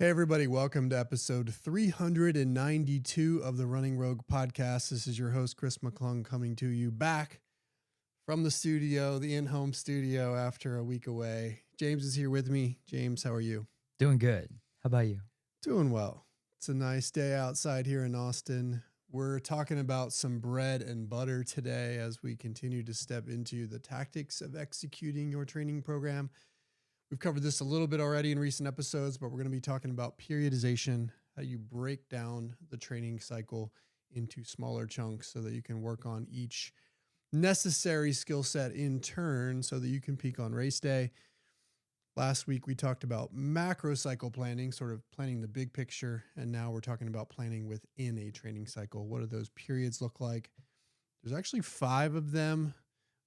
Hey, everybody, welcome to episode 392 of the Running Rogue podcast. This is your host, Chris McClung, coming to you back from the studio, the in-home studio after a week away. James is here with me. James, how are you? Doing good. How about you? Doing well. It's a nice day outside here in Austin. We're talking about some bread and butter today as we continue to step into the tactics of executing your training program. We've covered this a little bit already in recent episodes, but we're going to be talking about periodization, how you break down the training cycle into smaller chunks so that you can work on each necessary skill set in turn so that you can peak on race day. Last week, we talked about macro cycle planning, sort of planning the big picture. And now we're talking about planning within a training cycle. What do those periods look like? There's actually 5 of them.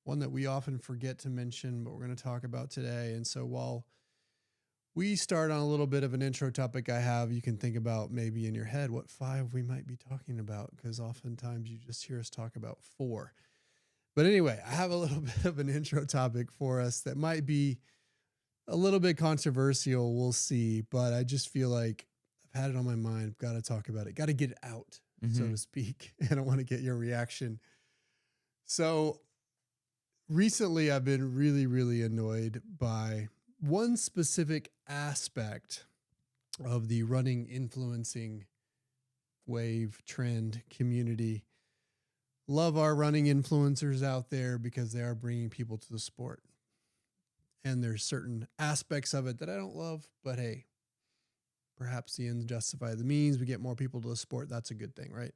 One that we often forget to mention, but we're going to talk about today. And so while we start on a little bit of an intro topic I have, you can think about maybe in your head what 5 we might be talking about, because oftentimes you just hear us talk about 4. But anyway, I have a little bit of an intro topic for us that might be a little bit controversial. We'll see. But I just feel like I've had it on my mind. I've got to talk about it. Got to get it out, so to speak. And I want to get your reaction. So recently, I've been really annoyed by one specific aspect of the running influencing wave trend community. Love our running influencers out there because they are bringing people to the sport. And there's certain aspects of it that I don't love, but hey, perhaps the ends justify the means. We get more people to the sport. That's a good thing, right?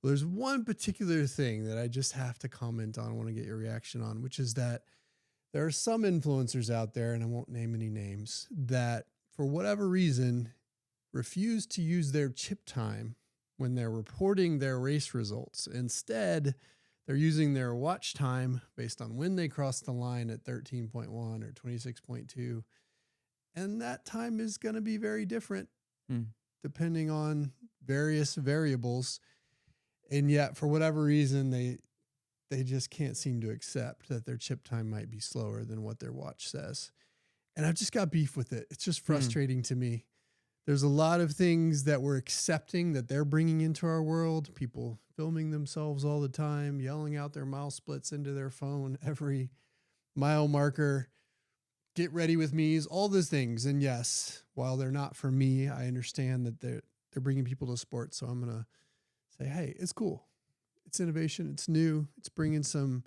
Well, there's one particular thing that I just have to comment on. I want to get your reaction on, which is that there are some influencers out there, and I won't name any names, that for whatever reason refuse to use their chip time when they're reporting their race results. Instead, they're using their watch time based on when they crossed the line at 13.1 or 26.2. And that time is going to be very different depending on various variables. And yet, for whatever reason, they just can't seem to accept that their chip time might be slower than what their watch says. And I've just got beef with it. It's just frustrating to me. There's a lot of things that we're accepting that they're bringing into our world. People filming themselves all the time, yelling out their mile splits into their phone, every mile marker, get ready with me's, all those things. And yes, while they're not for me, I understand that they're bringing people to sport. So I'm going to say, hey, it's cool. It's innovation. It's new. It's bringing some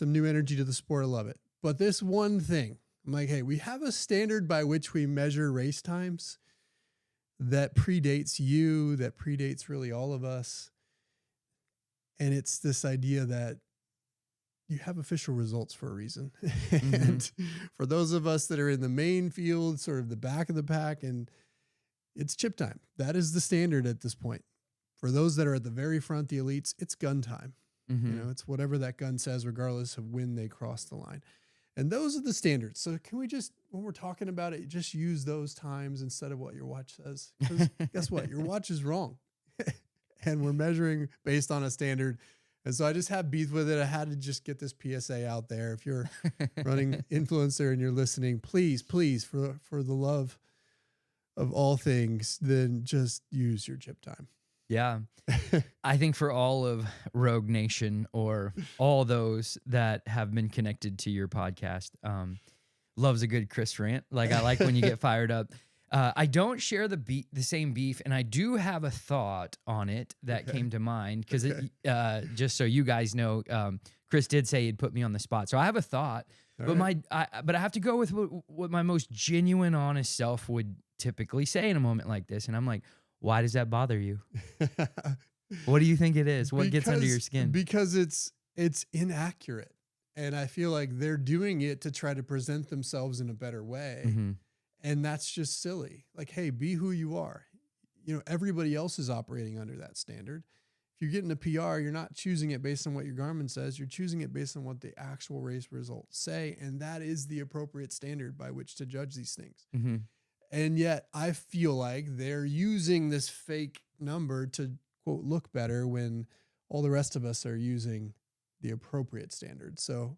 new energy to the sport. I love it. But this one thing, I'm like, hey, we have a standard by which we measure race times that predates you, that predates really all of us. And it's this idea that you have official results for a reason. And for those of us that are in the main field, sort of the back of the pack, and it's chip time. That is the standard at this point. For those that are at the very front, the elites, it's gun time. You know, it's whatever that gun says, regardless of when they cross the line. And those are the standards. So can we just, when we're talking about it, just use those times instead of what your watch says? Because guess what? Your watch is wrong. And we're measuring based on a standard. And so I just have beef with it. I had to just get this PSA out there. If you're running influencer and you're listening, please, for the love of all things, then just use your chip time. Yeah. I think for all of Rogue Nation or all those that have been connected to your podcast, loves a good Chris rant. Like, I like when you get fired up. I don't share the same beef, and I do have a thought on it that came to mind because just so you guys know, Chris did say he'd put me on the spot. So I have a thought, but I have to go with what my most genuine, honest self would typically say in a moment like this. And I'm like, why does that bother you? What do you think it is? What gets under your skin? Because it's inaccurate. And I feel like they're doing it to try to present themselves in a better way. And that's just silly. Like, hey, be who you are. You know, everybody else is operating under that standard. If you're getting a PR, you're not choosing it based on what your Garmin says. You're choosing it based on what the actual race results say. And that is the appropriate standard by which to judge these things. And yet I feel like they're using this fake number to, quote, look better when all the rest of us are using the appropriate standard. So,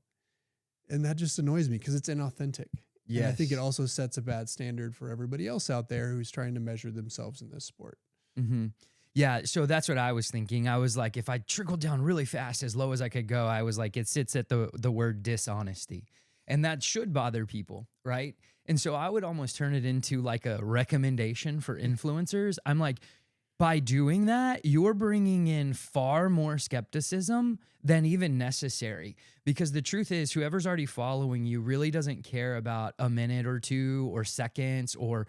and that just annoys me because it's inauthentic. And I think it Yes. also sets a bad standard for everybody else out there who's trying to measure themselves in this sport. Hmm. Yeah, so that's what I was thinking. I was like, if I trickled down really fast, as low as I could go, I was like, it sits at the word dishonesty, and that should bother people, right? And so I would almost turn it into like a recommendation for influencers. I'm like, by doing that, you're bringing in far more skepticism than even necessary. Because the truth is, whoever's already following you really doesn't care about a minute or two or seconds or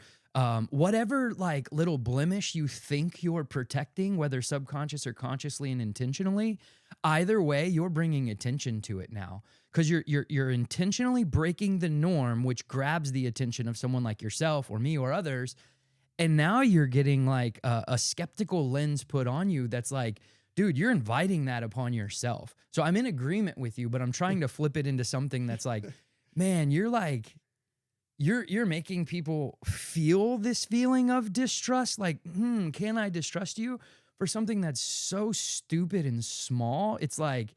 whatever like little blemish you think you're protecting, whether subconscious or consciously and intentionally. Either way, you're bringing attention to it now because you're intentionally breaking the norm, which grabs the attention of someone like yourself or me or others, and now you're getting like a skeptical lens put on you that's like, dude, you're inviting that upon yourself. So I'm in agreement with you, but I'm trying to flip it into something that's like, man, you're like, you're making people feel this feeling of distrust. Like, can I distrust you for something that's so stupid and small? It's like,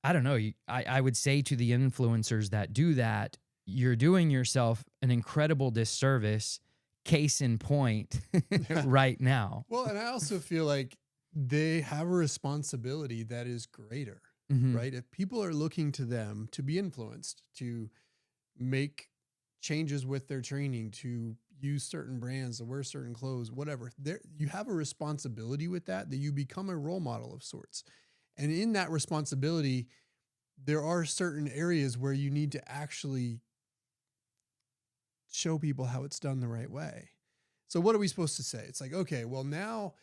I don't know. I would say to the influencers that do that, you're doing yourself an incredible disservice. Case in point, right now. Well, and I also feel like they have a responsibility that is greater, Hmm. right? If people are looking to them to be influenced, to make changes with their training, to use certain brands, to wear certain clothes, whatever, there you have a responsibility with that you become a role model of sorts. And in that responsibility, there are certain areas where you need to actually show people how it's done the right way. So what are we supposed to say? It's like, okay, well, now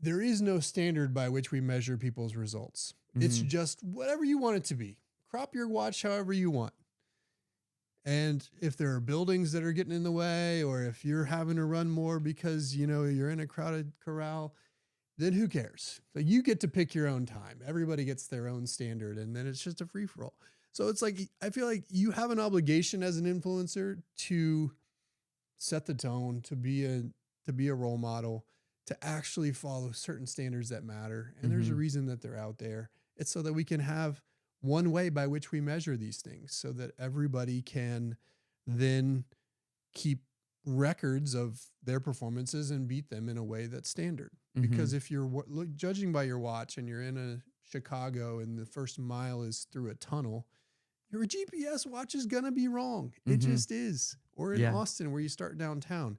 there is no standard by which we measure people's results. It's Hmm. just whatever you want it to be. Crop your watch however you want. And if there are buildings that are getting in the way, or if you're having to run more because, you're in a crowded corral, then who cares? So you get to pick your own time. Everybody gets their own standard, and then it's just a free for all. So it's like, I feel like you have an obligation as an influencer to set the tone, to be a role model, to actually follow certain standards that matter. And there's a Hmm. reason that they're out there. It's so that we can have one way by which we measure these things, so that everybody can then keep records of their performances and beat them in a way that's standard. Hmm. Because if you're judging by your watch and you're in a Chicago and the first mile is through a tunnel, your GPS watch is going to be wrong. It Hmm. just is. Or in Yeah. Austin, where you start downtown,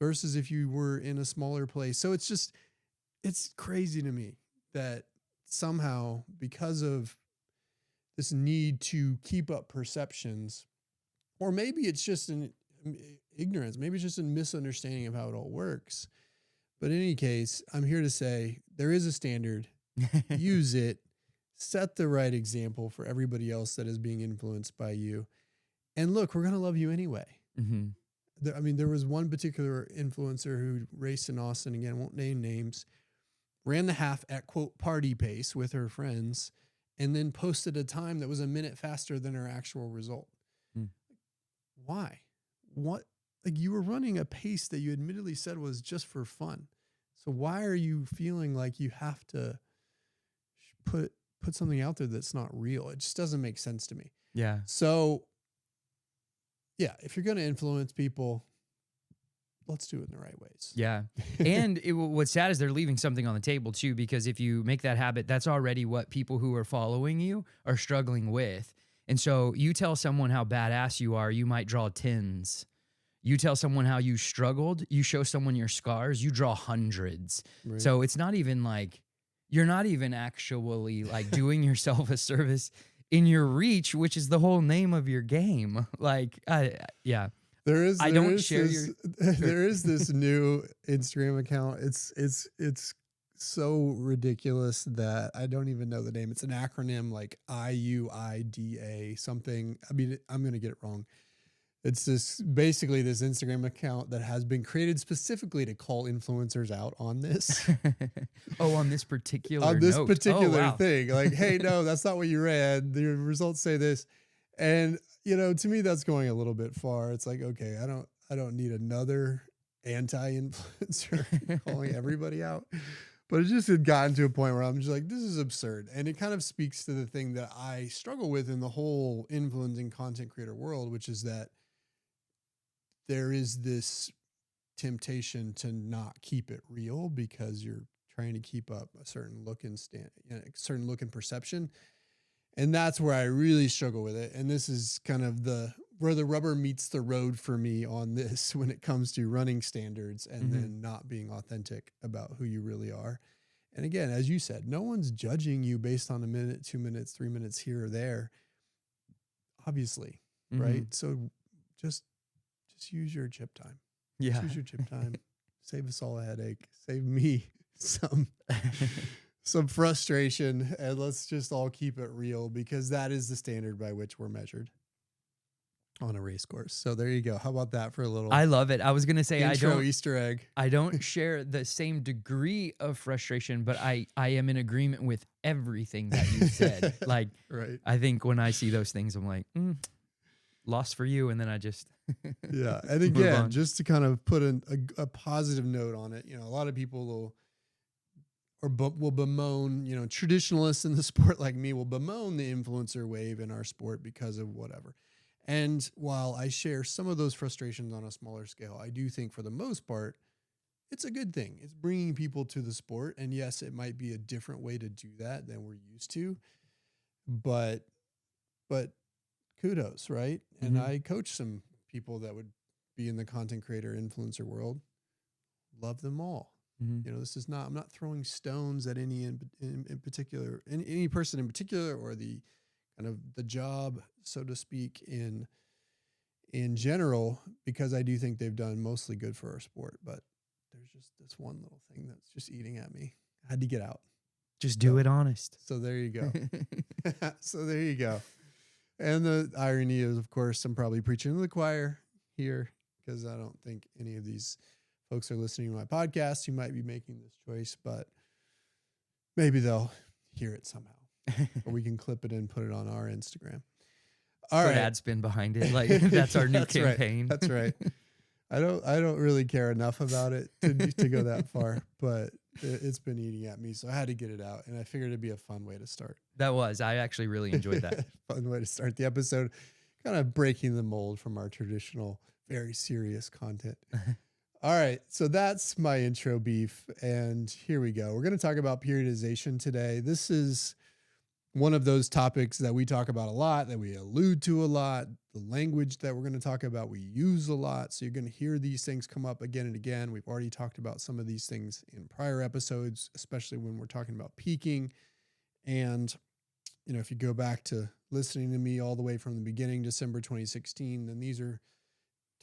versus if you were in a smaller place. So it's crazy to me that somehow, because of this need to keep up perceptions, or maybe it's just an ignorance, maybe it's just a misunderstanding of how it all works. But in any case, I'm here to say there is a standard, use it, set the right example for everybody else that is being influenced by you. And look, we're going to love you anyway. Hmm. There was one particular influencer who raced in Austin, again, won't name names, ran the half at quote party pace with her friends, and then posted a time that was a minute faster than her actual result. Why? What? Like, you were running a pace that you admittedly said was just for fun. So why are you feeling like you have to put something out there that's not real? It just doesn't make sense to me. Yeah. So yeah, if you're going to influence people, let's do it in the right ways. Yeah. And what's sad is they're leaving something on the table too, because if you make that habit, that's already what people who are following you are struggling with. And so you tell someone how badass you are, you might draw tens. You tell someone how you struggled, you show someone your scars, you draw hundreds. Right. So it's not even like you're not even actually like doing yourself a service in your reach, which is the whole name of your game. Like, yeah. There is I there don't is share this, your there is this new Instagram account. It's so ridiculous that I don't even know the name. It's an acronym like IUIDA something. I mean, I'm going to get it wrong. It's basically this Instagram account that has been created specifically to call influencers out on this. Oh, on this particular On this note. particular Oh, wow. thing. Like, hey, no, that's not what you read. The results say this. And, to me, that's going a little bit far. It's like, okay, I don't need another anti-influencer calling everybody out. But it just had gotten to a point where I'm just like, this is absurd. And it kind of speaks to the thing that I struggle with in the whole influencing content creator world, which is that there is this temptation to not keep it real because you're trying to keep up a certain look and a certain look and perception. And that's where I really struggle with it. And this is kind of where the rubber meets the road for me on this when it comes to running standards and then not being authentic about who you really are. And again, as you said, no one's judging you based on a minute, 2 minutes, 3 minutes here or there, obviously. Right. So just use your chip time. Yeah. Just use your chip time. Save us all a headache. Save me some frustration, and let's just all keep it real, because that is the standard by which we're measured on a race course. So there you go. How about that for a little I love it. I was going to say, intro Easter egg. I don't share the same degree of frustration, but I am in agreement with everything that you said. Like, right. I think when I see those things, I'm like, lost for you. And then I just, yeah. And again, just to kind of put a positive note on it, a lot of people will bemoan, traditionalists in the sport like me will bemoan the influencer wave in our sport because of whatever. And while I share some of those frustrations on a smaller scale, I do think for the most part, it's a good thing. It's bringing people to the sport. And yes, it might be a different way to do that than we're used to, but kudos, right? And I coach some people that would be in the content creator influencer world. Love them all. This is not, I'm not throwing stones at any in particular, any person in particular, or the kind of the job, so to speak, in general, because I do think they've done mostly good for our sport. But there's just this one little thing that's just eating at me. I had to get out. Just do it honest. So there you go. So there you go. And the irony is, of course, I'm probably preaching to the choir here, because I don't think any of these folks are listening to my podcast who might be making this choice, but maybe they'll hear it somehow, or we can clip it and put it on our Instagram. All right. Ad spin behind it. Like, that's our new campaign. Right. That's right. I don't really care enough about it to go that far, but it's been eating at me. So I had to get it out, and I figured it'd be a fun way to start. I actually really enjoyed that. Fun way to start the episode, kind of breaking the mold from our traditional, very serious content. All right, so that's my intro beef, and here we go. We're going to talk about periodization today. This is one of those topics that we talk about a lot, that we allude to a lot. The language that we're going to talk about, we use a lot. So you're going to hear these things come up again and again. We've already talked about some of these things in prior episodes, especially when we're talking about peaking. And, if you go back to listening to me all the way from the beginning, December 2016, then these are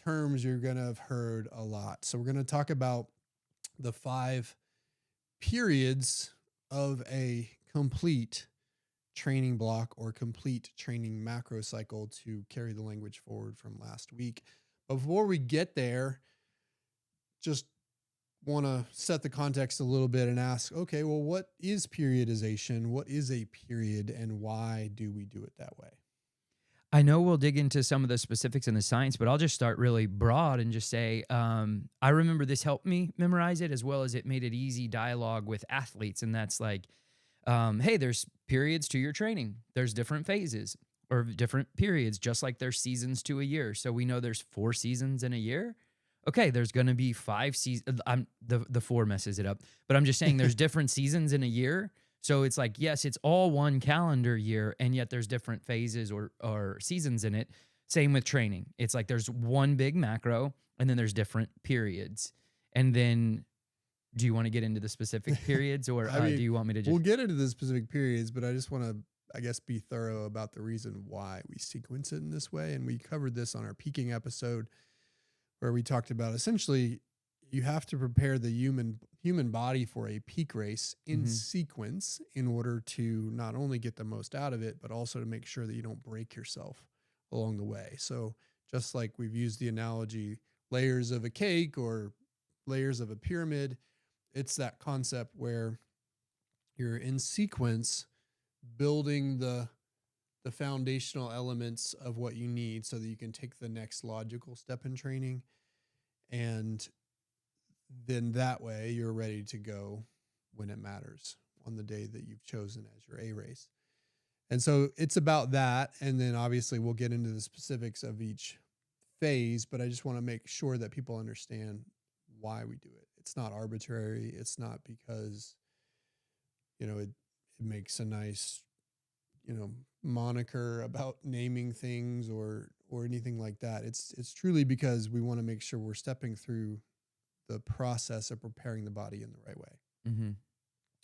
terms you're going to have heard a lot. So we're going to talk about the 5 periods of a complete training block or complete training macro cycle, to carry the language forward from last week. But before we get there, just want to set the context a little bit and ask, okay, well, what is periodization? What is a period, and why do we do it that way? I know we'll dig into some of the specifics in the science, but I'll just start really broad and just say, I remember this helped me memorize it, as well as it made it easy dialogue with athletes. And that's like, hey, there's periods to your training. There's different phases or different periods, just like there's seasons to a year. So we know there's 4 seasons in a year. Okay, there's going to be 5 seasons. The 4 messes it up, but I'm just saying there's different seasons in a year. So it's like, yes, it's all one calendar year, and yet there's different phases or seasons in it. Same with training. It's like there's one big macro, and then there's different periods. And then, do you want to get into the specific periods, or do you want me to just... We'll get into the specific periods, but I just want to, I guess, be thorough about the reason why we sequence it in this way. And we covered this on our peaking episode, where we talked about essentially you have to prepare the human body for a peak race in sequence in order to not only get the most out of it, but also to make sure that you don't break yourself along the way. So just like we've used the analogy, layers of a cake or layers of a pyramid, it's that concept where you're in sequence building the foundational elements of what you need so that you can take the next logical step in training. And then that way you're ready to go when it matters on the day that you've chosen as your A race. And so it's about that. And then obviously we'll get into the specifics of each phase, but I just want to make sure that people understand why we do it. It's not arbitrary. It's not because, it makes a nice, moniker about naming things or anything like that. It's truly because we want to make sure we're stepping through the process of preparing the body in the right way. Mm-hmm.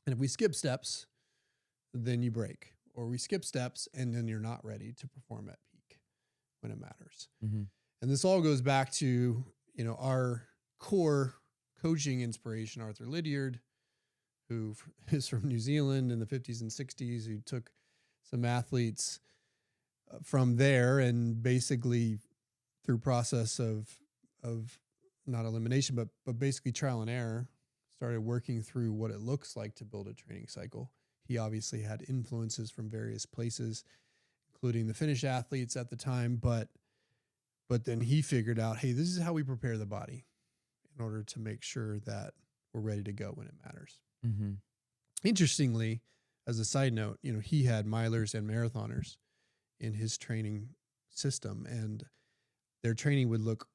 And if we skip steps, then you break, or we skip steps and then you're not ready to perform at peak when it matters. Mm-hmm. And this all goes back to, our core coaching inspiration, Arthur Lydiard, who is from New Zealand in the 50s and 60s, who took some athletes from there and basically through process of not elimination, but basically trial and error, started working through what it looks like to build a training cycle. He obviously had influences from various places, including the Finnish athletes at the time, but then he figured out, hey, this is how we prepare the body in order to make sure that we're ready to go when it matters. Mm-hmm. Interestingly, as a side note, he had milers and marathoners in his training system, and their training would look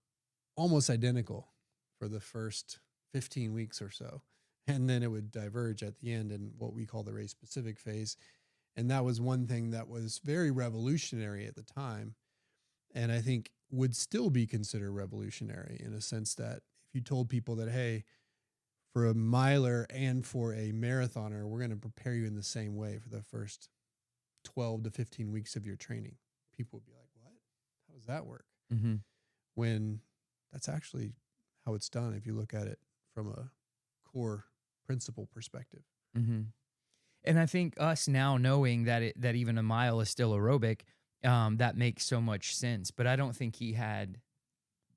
almost identical for the first 15 weeks or so. And then it would diverge at the end in what we call the race specific phase. And that was one thing that was very revolutionary at the time. And I think would still be considered revolutionary in a sense that if you told people that, hey, for a miler and for a marathoner, we're going to prepare you in the same way for the first 12 to 15 weeks of your training, people would be like, what? How does that work? Mm-hmm. When that's actually how it's done if you look at it from a core principle perspective. Mm-hmm. And I think us now knowing that even a mile is still aerobic, that makes so much sense. But I don't think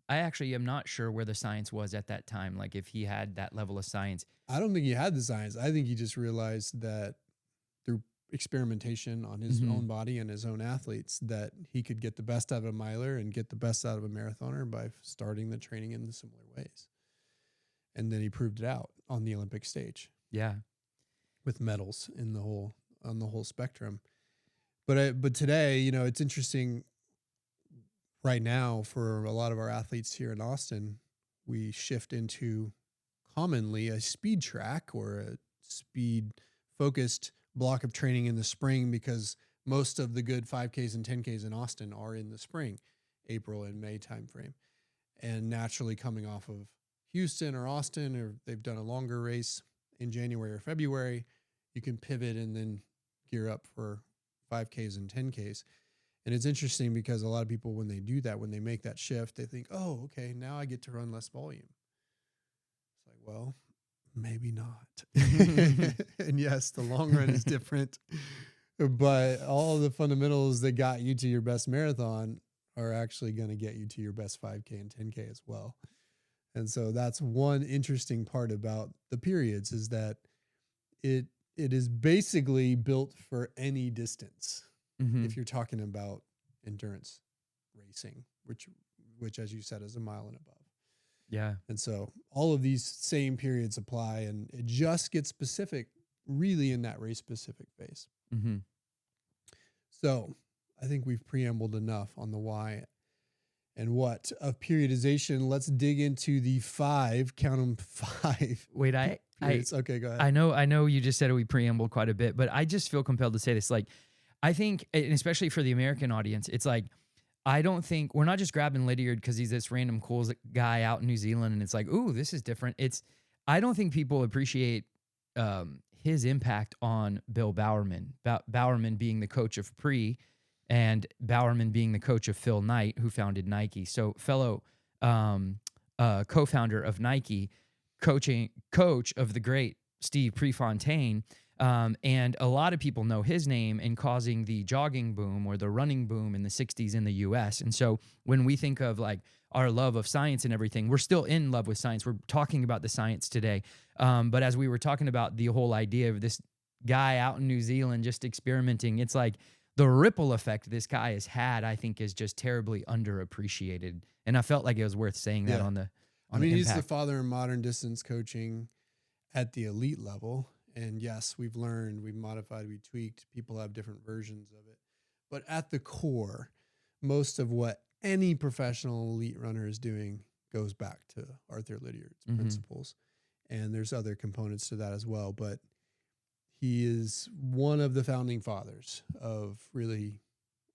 I actually am not sure where the science was at that time. Like if he had that level of science. I don't think he had the science. I think he just realized that through experimentation on his own body and his own athletes that he could get the best out of a miler and get the best out of a marathoner by starting the training in similar ways. And then he proved it out on the Olympic stage. Yeah. With medals on the whole spectrum. But today, it's interesting right now for a lot of our athletes here in Austin, we shift into commonly a speed track or a speed focused block of training in the spring, because most of the good 5Ks and 10Ks in Austin are in the spring, April and May timeframe. And naturally coming off of Houston or Austin, or they've done a longer race in January or February, you can pivot and then gear up for 5Ks and 10Ks. And it's interesting because a lot of people, when they do that, when they make that shift, they think, oh, okay, now I get to run less volume. It's like, well, maybe not. And yes, the long run is different, but all the fundamentals that got you to your best marathon are actually going to get you to your best 5K and 10K as well. And so that's one interesting part about the periods, is that it is basically built for any distance. Mm-hmm. If you're talking about endurance racing, which as you said is a mile and above. Yeah. And so all of these same periods apply, and it just gets specific really in that race specific phase. Mm-hmm. So I think we've preambled enough on the why and what of periodization. Let's dig into the 5, count them 5. Wait, okay, go ahead. I know you just said we preambled quite a bit, but I just feel compelled to say this. Like, I think, and especially for the American audience, it's like, I don't think we're not just grabbing Lydiard because he's this random cool guy out in New Zealand and it's like, ooh, this is different. I don't think people appreciate his impact on Bill Bowerman. Bowerman being the coach of Pre, and Bowerman being the coach of Phil Knight, who founded Nike. So fellow co-founder of Nike, coach of the great Steve Prefontaine. And a lot of people know his name in causing the jogging boom or the running boom in the 60s in the US. And so when we think of like our love of science and everything, we're still in love with science. We're talking about the science today. But as we were talking about the whole idea of this guy out in New Zealand just experimenting, it's like the ripple effect this guy has had, I think, is just terribly underappreciated. And I felt like it was worth saying that on the he's the father of modern distance coaching at the elite level. And yes, we've learned, we've modified, we tweaked. People have different versions of it. But at the core, most of what any professional elite runner is doing goes back to Arthur Lydiard's Mm-hmm. principles. And there's other components to that as well. But he is one of the founding fathers of really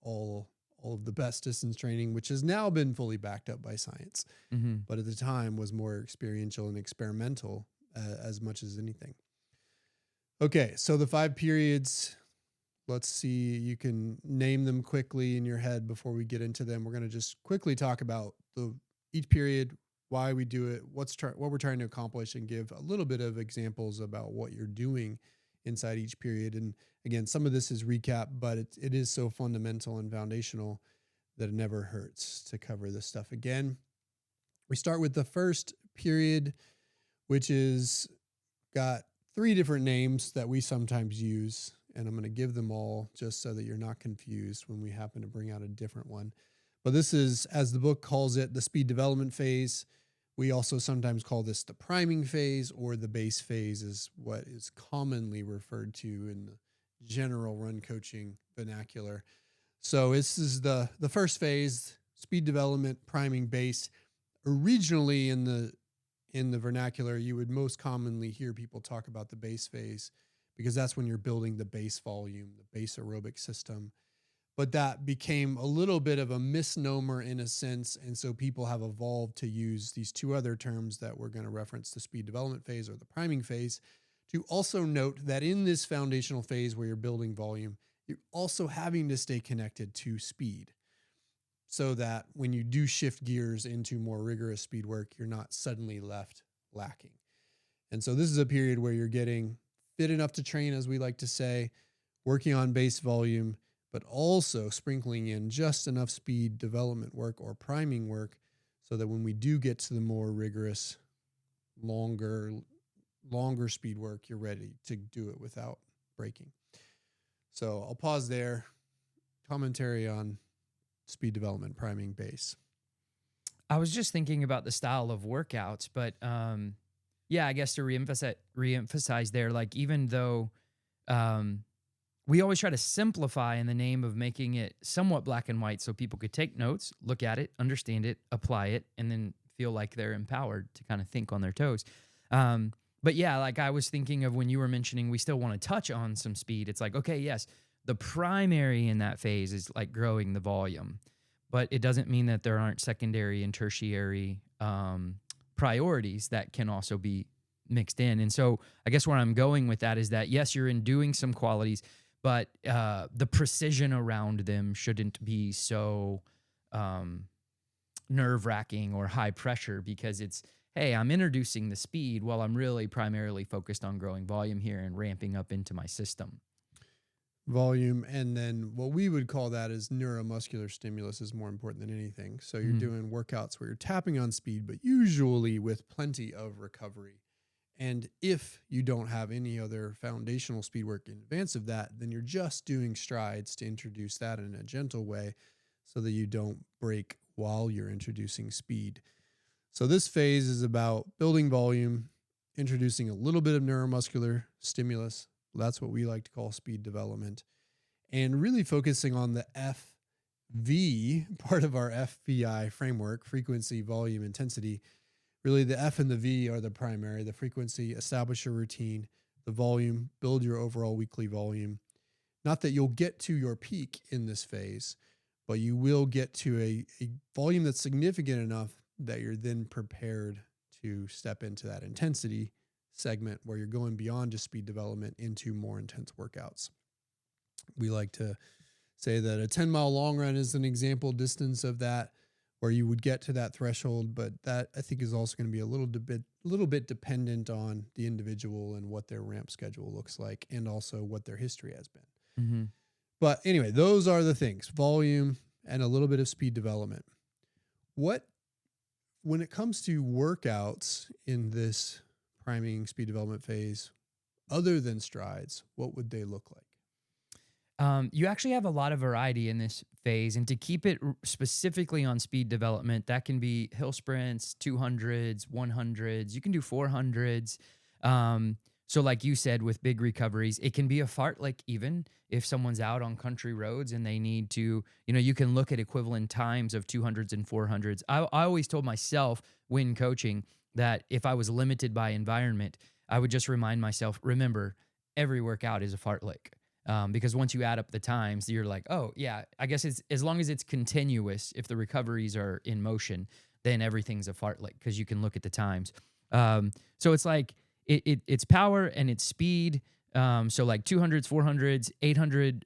all of the best distance training, which has now been fully backed up by science. Mm-hmm. But at the time was more experiential and experimental as much as anything. Okay, so the 5 periods, let's see, you can name them quickly in your head before we get into them. We're going to just quickly talk about each period, why we do it, what we're trying to accomplish, and give a little bit of examples about what you're doing inside each period. And again, some of this is recap, but it is so fundamental and foundational that it never hurts to cover this stuff again. We start with the first period, which is got 3 different names that we sometimes use, and I'm going to give them all just so that you're not confused when we happen to bring out a different one. But this is, as the book calls it, the speed development phase. We also sometimes call this the priming phase, or the base phase is what is commonly referred to in the general run coaching vernacular. So this is the first phase, speed development, priming, base. Originally in the vernacular, you would most commonly hear people talk about the base phase because that's when you're building the base volume, the base aerobic system. But that became a little bit of a misnomer in a sense. And so people have evolved to use these 2 other terms that we're going to reference, the speed development phase or the priming phase, to also note that in this foundational phase where you're building volume, you're also having to stay connected to speed, so that when you do shift gears into more rigorous speed work, you're not suddenly left lacking. And so this is a period where you're getting fit enough to train, as we like to say, working on base volume, but also sprinkling in just enough speed development work or priming work so that when we do get to the more rigorous, longer speed work, you're ready to do it without breaking. So I'll pause there. Commentary on speed development, priming, base. I was just thinking about the style of workouts, but yeah, I guess to reemphasize there, like even though we always try to simplify in the name of making it somewhat black and white so people could take notes, look at it, understand it, apply it, and then feel like they're empowered to kind of think on their toes. But yeah, like I was thinking of when you were mentioning we still want to touch on some speed. It's like, okay, yes, the primary in that phase is like growing the volume, but it doesn't mean that there aren't secondary and tertiary priorities that can also be mixed in. And so I guess where I'm going with that is that, yes, you're in doing some qualities, but the precision around them shouldn't be so nerve-wracking or high pressure, because it's, hey, I'm introducing the speed while I'm really primarily focused on growing volume here and ramping up into my system. Volume, and then what we would call that is neuromuscular stimulus is more important than anything. So you're doing workouts where you're tapping on speed, but usually with plenty of recovery. And if you don't have any other foundational speed work in advance of that, then you're just doing strides to introduce that in a gentle way so that you don't break while you're introducing speed. So this phase is about building volume, introducing a little bit of neuromuscular stimulus. That's what we like to call speed development, and really focusing on the FV part of our FVI framework, frequency, volume, intensity. Really, the F and the V are the primary. The frequency, establish your routine. The volume, build your overall weekly volume. Not that you'll get to your peak in this phase, but you will get to a volume that's significant enough that you're then prepared to step into that intensity segment where you're going beyond just speed development into more intense workouts. We like to say that a 10-mile long run is an example distance of that, where you would get to that threshold, but that I think is also going to be a little bit dependent on the individual and what their ramp schedule looks like, and also what their history has been. Mm-hmm. But anyway, those are the things: volume and a little bit of speed development. When it comes to workouts in this priming speed development phase, other than strides, what would they look like? You actually have a lot of variety in this phase, and to keep it specifically on speed development, that can be hill sprints, 200s, 100s. You can do 400s. So like you said, with big recoveries, it can be a fartlek even if someone's out on country roads and they need to, you can look at equivalent times of 200s and 400s. I always told myself when coaching that if I was limited by environment, I would just remind myself, remember, every workout is a fartlek. Because once you add up the times, you're like, oh, yeah, I guess it's as long as it's continuous, if the recoveries are in motion, then everything's a fartlek because you can look at the times. So it's like it's power and it's speed. So like 200s, 400s, 800,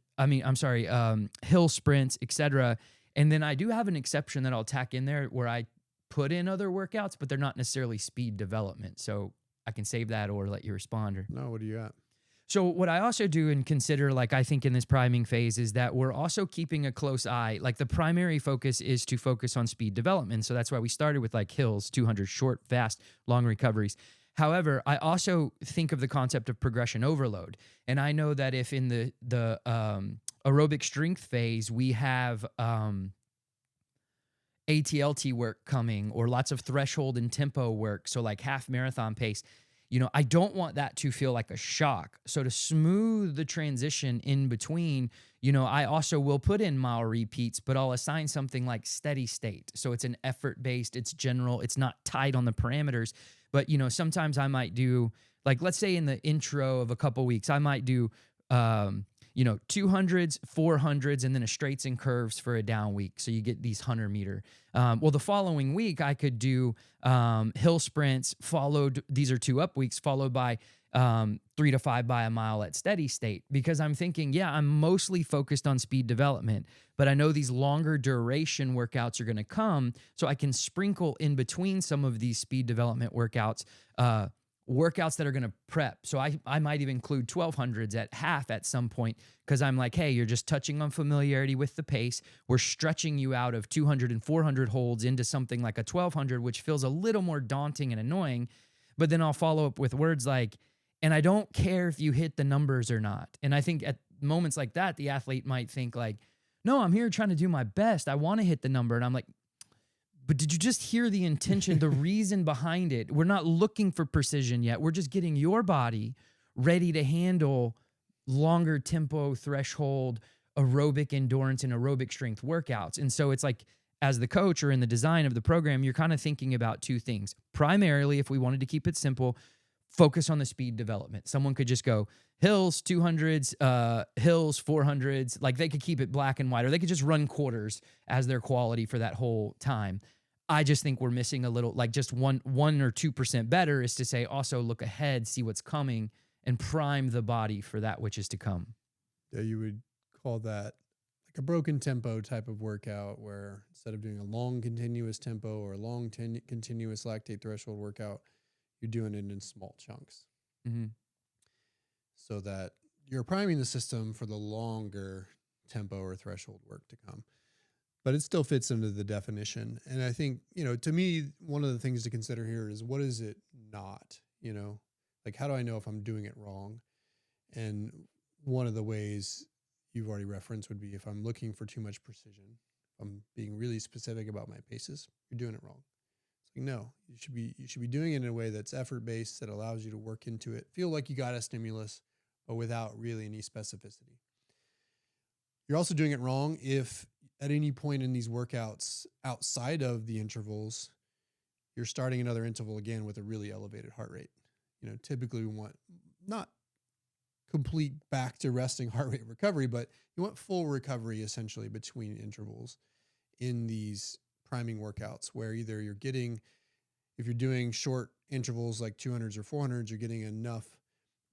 hill sprints, etc. And then I do have an exception that I'll tack in there where I put in other workouts, but they're not necessarily speed development. So I can save that or let you respond. No, what do you got? So what I also do and consider, like I think in this priming phase, is that we're also keeping a close eye. Like the primary focus is to focus on speed development. So that's why we started with like hills, 200, short, fast, long recoveries. However, I also think of the concept of progression overload. And I know that if in the aerobic strength phase, we have ATLT work coming or lots of threshold and tempo work, so like half marathon pace, I don't want that to feel like a shock. So to smooth the transition in between, I also will put in mile repeats, but I'll assign something like steady state. So it's an effort based, it's general, it's not tight on the parameters. But, sometimes I might do, like, let's say in the intro of a couple weeks, I might do, 200s, 400s, and then a straights and curves for a down week. So you get these 100-meter. Well, the following week, I could do hill sprints these are 2 up weeks, followed by 3 to 5 by a mile at steady state. Because I'm thinking, yeah, I'm mostly focused on speed development, but I know these longer duration workouts are going to come. So I can sprinkle in between some of these speed development workouts, workouts that are going to prep. So I might even include 1200s at half at some point because I'm like, hey, you're just touching on familiarity with the pace. We're stretching you out of 200 and 400 holds into something like a 1200, which feels a little more daunting and annoying. But then I'll follow up with words like, and I don't care if you hit the numbers or not. And I think at moments like that, the athlete might think like, no, I'm here trying to do my best. I want to hit the number. And I'm like, but did you just hear the intention, the reason behind it? We're not looking for precision yet. We're just getting your body ready to handle longer tempo, threshold, aerobic endurance, and aerobic strength workouts. And so it's like, as the coach or in the design of the program, you're kind of thinking about two things. Primarily, if we wanted to keep it simple, focus on the speed development. Someone could just go hills, 200s, hills, 400s. Like they could keep it black and white, or they could just run quarters as their quality for that whole time. I just think we're missing a little, like just 1 or 2% better is to say, also look ahead, see what's coming, and prime the body for that which is to come. Yeah, you would call that like a broken tempo type of workout where instead of doing a long continuous tempo or a long continuous lactate threshold workout, you're doing it in small chunks. Mm-hmm. So that you're priming the system for the longer tempo or threshold work to come. But it still fits into the definition. And I think, to me, one of the things to consider here is what is it not, like how do I know if I'm doing it wrong? And one of the ways you've already referenced would be if I'm looking for too much precision, if I'm being really specific about my paces, you're doing it wrong. It's like, no, you should be doing it in a way that's effort-based, that allows you to work into it, feel like you got a stimulus, but without really any specificity. You're also doing it wrong if at any point in these workouts outside of the intervals, you're starting another interval again with a really elevated heart rate. Typically we want not complete back to resting heart rate recovery, but you want full recovery essentially between intervals in these priming workouts where either if you're doing short intervals like 200s or 400s, you're getting enough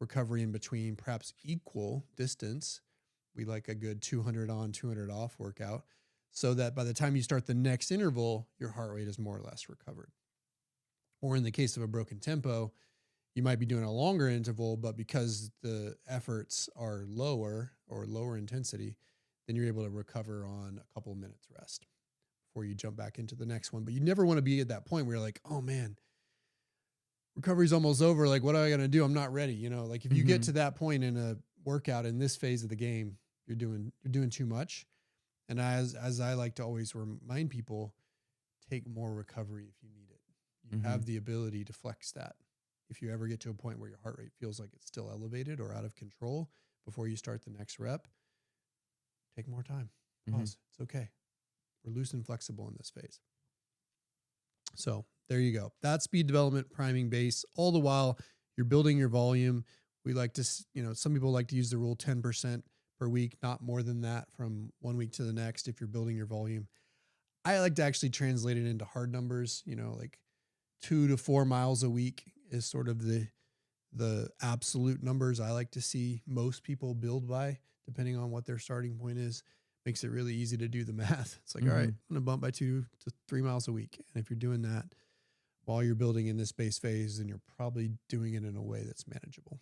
recovery in between, perhaps equal distance. We like a good 200 on, 200 off workout so that by the time you start the next interval, your heart rate is more or less recovered. Or in the case of a broken tempo, you might be doing a longer interval, but because the efforts are lower or lower intensity, then you're able to recover on a couple of minutes rest before you jump back into the next one. But you never want to be at that point where you're like, oh man, recovery's almost over. Like, what am I going to do? I'm not ready. Like if you get to that point in a workout in this phase of the game, you're doing too much. And as I like to always remind people, take more recovery if you need it. You have the ability to flex that. if you ever get to a point where your heart rate feels like it's still elevated or out of control before you start the next rep, take more time. Pause. It's okay. We're loose and flexible in this phase. So there you go. That's speed development, priming base. All the while you're building your volume. We like to, some people like to use the rule 10% per week, not more than that from one week to the next if you're building your volume. I like to actually translate it into hard numbers, like 2 to 4 miles a week is sort of the absolute numbers I like to see most people build by, depending on what their starting point is. Makes it really easy to do the math. It's like, all right, I'm going to bump by 2 to 3 miles a week. And if you're doing that while you're building in this base phase, then you're probably doing it in a way that's manageable.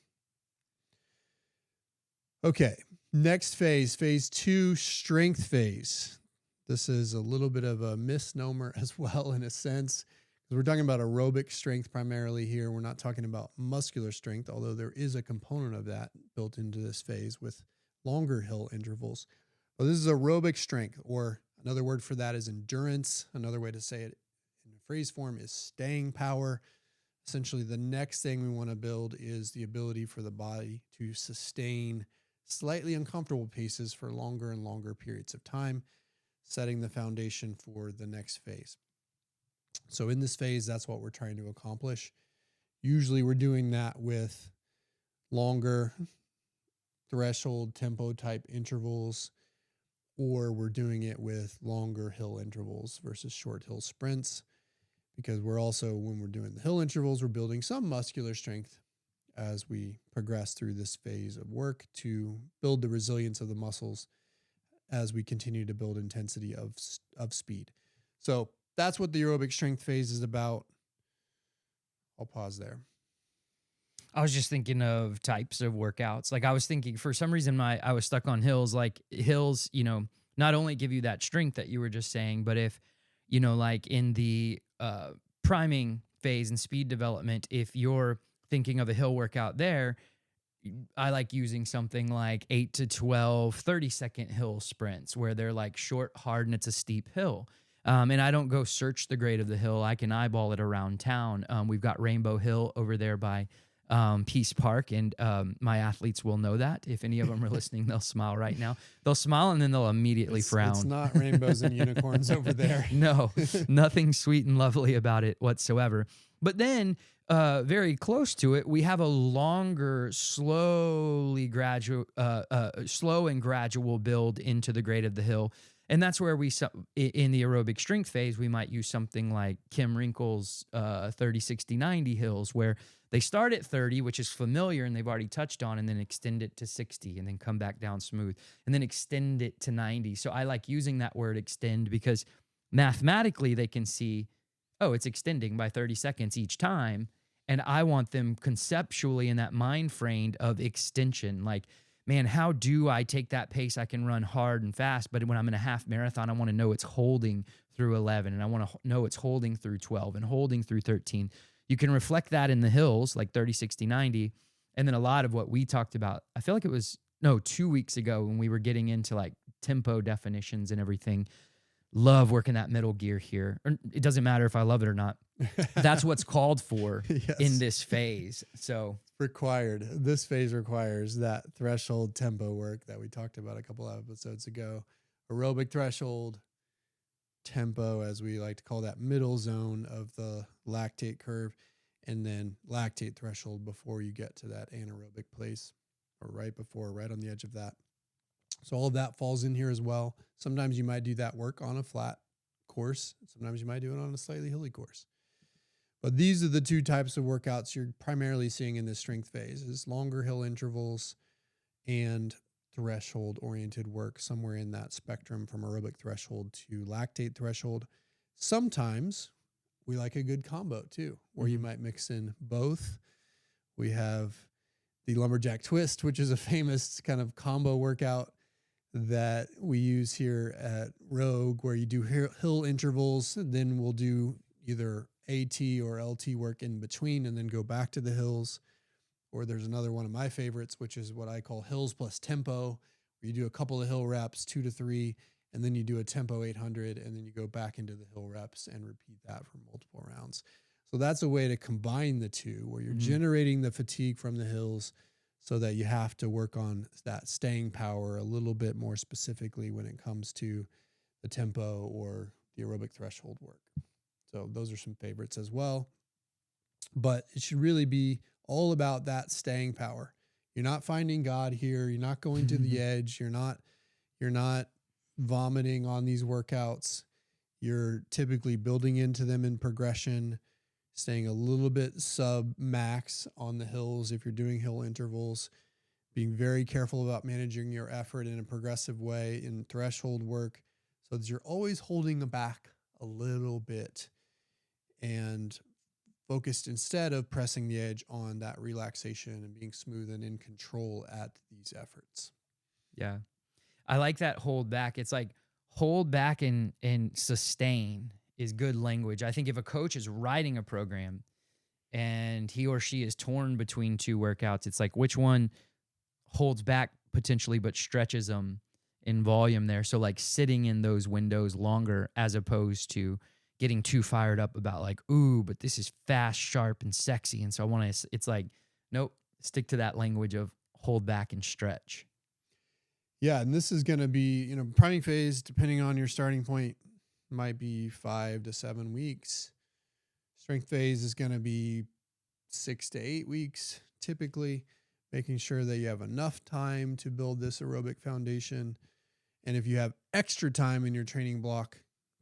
Okay, next phase, phase 2, strength phase. This is a little bit of a misnomer as well in a sense, because we're talking about aerobic strength primarily here. We're not talking about muscular strength, although there is a component of that built into this phase with longer hill intervals. But this is aerobic strength, or another word for that is endurance. Another way to say it in phrase form is staying power. Essentially, the next thing we want to build is the ability for the body to sustain slightly uncomfortable paces for longer and longer periods of time, setting the foundation for the next phase. So in this phase, that's what we're trying to accomplish. Usually we're doing that with longer threshold tempo type intervals, or we're doing it with longer hill intervals versus short hill sprints, because we're also, when we're doing the hill intervals, we're building some muscular strength as we progress through this phase of work to build the resilience of the muscles as we continue to build intensity of speed. So that's what the aerobic strength phase is about. I'll pause there. I was just thinking of types of workouts. Like I was thinking, for some reason, I was stuck on hills. Like hills, not only give you that strength that you were just saying, but if, like in the priming phase and speed development, if you're thinking of a hill workout there, I like using something like 8 to 12 30-second hill sprints where they're like short, hard, and it's a steep hill. And I don't go search the grade of the hill. I can eyeball it around town. We've got Rainbow Hill over there by Peace Park, and my athletes will know that. If any of them are listening, they'll smile right now. They'll smile and then they'll immediately frown. It's not rainbows and unicorns over there. No, nothing sweet and lovely about it whatsoever. But then very close to it, we have a longer, slow and gradual build into the grade of the hill. And that's where in the aerobic strength phase, we might use something like Kim Wrinkle's 30, 60, 90 hills, where they start at 30, which is familiar and they've already touched on, and then extend it to 60 and then come back down smooth and then extend it to 90. So I like using that word extend because mathematically they can see, oh, it's extending by 30 seconds each time. And I want them conceptually in that mind frame of extension. Like, man, how do I take that pace? I can run hard and fast, but when I'm in a half marathon, I want to know it's holding through 11, and I want to know it's holding through 12 and holding through 13. You can reflect that in the hills, like 30, 60, 90. And then a lot of what we talked about, I feel like it was, 2 weeks ago when we were getting into like tempo definitions and everything. Love working that middle gear here. It doesn't matter if I love it or not. That's what's called for in this phase. So required. This phase requires that threshold tempo work that we talked about a couple of episodes ago. Aerobic threshold, tempo, as we like to call that middle zone of the lactate curve, and then lactate threshold before you get to that anaerobic place, or right before, right on the edge of that. So all of that falls in here as well. Sometimes you might do that work on a flat course. Sometimes you might do it on a slightly hilly course. But these are the two types of workouts you're primarily seeing in this strength phase, is longer hill intervals and threshold-oriented work, somewhere in that spectrum from aerobic threshold to lactate threshold. Sometimes we like a good combo too, where you might mix in both. We have the lumberjack twist, which is a famous kind of combo workout that we use here at Rogue, where you do hill intervals, and then we'll do either AT or LT work in between and then go back to the hills. Or there's another one of my favorites, which is what I call hills plus tempo, where you do a couple of hill reps, 2 to 3, and then you do a tempo 800, and then you go back into the hill reps and repeat that for multiple rounds. So that's a way to combine the two where you're Hmm. generating the fatigue from the hills so that you have to work on that staying power a little bit more specifically when it comes to the tempo or the aerobic threshold work. So those are some favorites as well. But it should really be all about that staying power. You're not finding God here. You're not going to the edge. You're not vomiting on these workouts. You're typically building into them in progression, staying a little bit sub max on the hills if you're doing hill intervals, being very careful about managing your effort in a progressive way in threshold work so that you're always holding them back a little bit and focused instead of pressing the edge on that relaxation and being smooth and in control at these efforts. Yeah. I like that hold back. It's like hold back and sustain is good language. I think if a coach is writing a program and he or she is torn between two workouts, it's like which one holds back potentially but stretches them in volume there. So like sitting in those windows longer as opposed to getting too fired up about like, ooh, but this is fast, sharp, and sexy. And so I want to, it's like, nope, stick to that language of hold back and stretch. Yeah, and this is going to be, priming phase, depending on your starting point, might be 5 to 7 weeks. Strength phase is going to be 6 to 8 weeks, typically, making sure that you have enough time to build this aerobic foundation. And if you have extra time in your training block,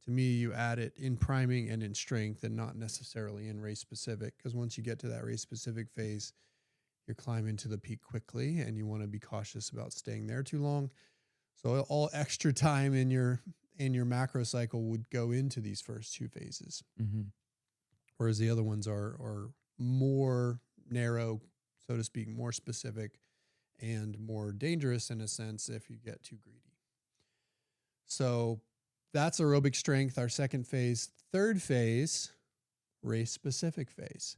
to me, you add it in priming and in strength and not necessarily in race specific. Because once you get to that race specific phase, you're climbing to the peak quickly and you want to be cautious about staying there too long. So all extra time in your macro cycle would go into these first two phases. Mm-hmm. Whereas the other ones are more narrow, so to speak, more specific and more dangerous in a sense if you get too greedy. So that's aerobic strength, our second phase. Third phase, race specific phase.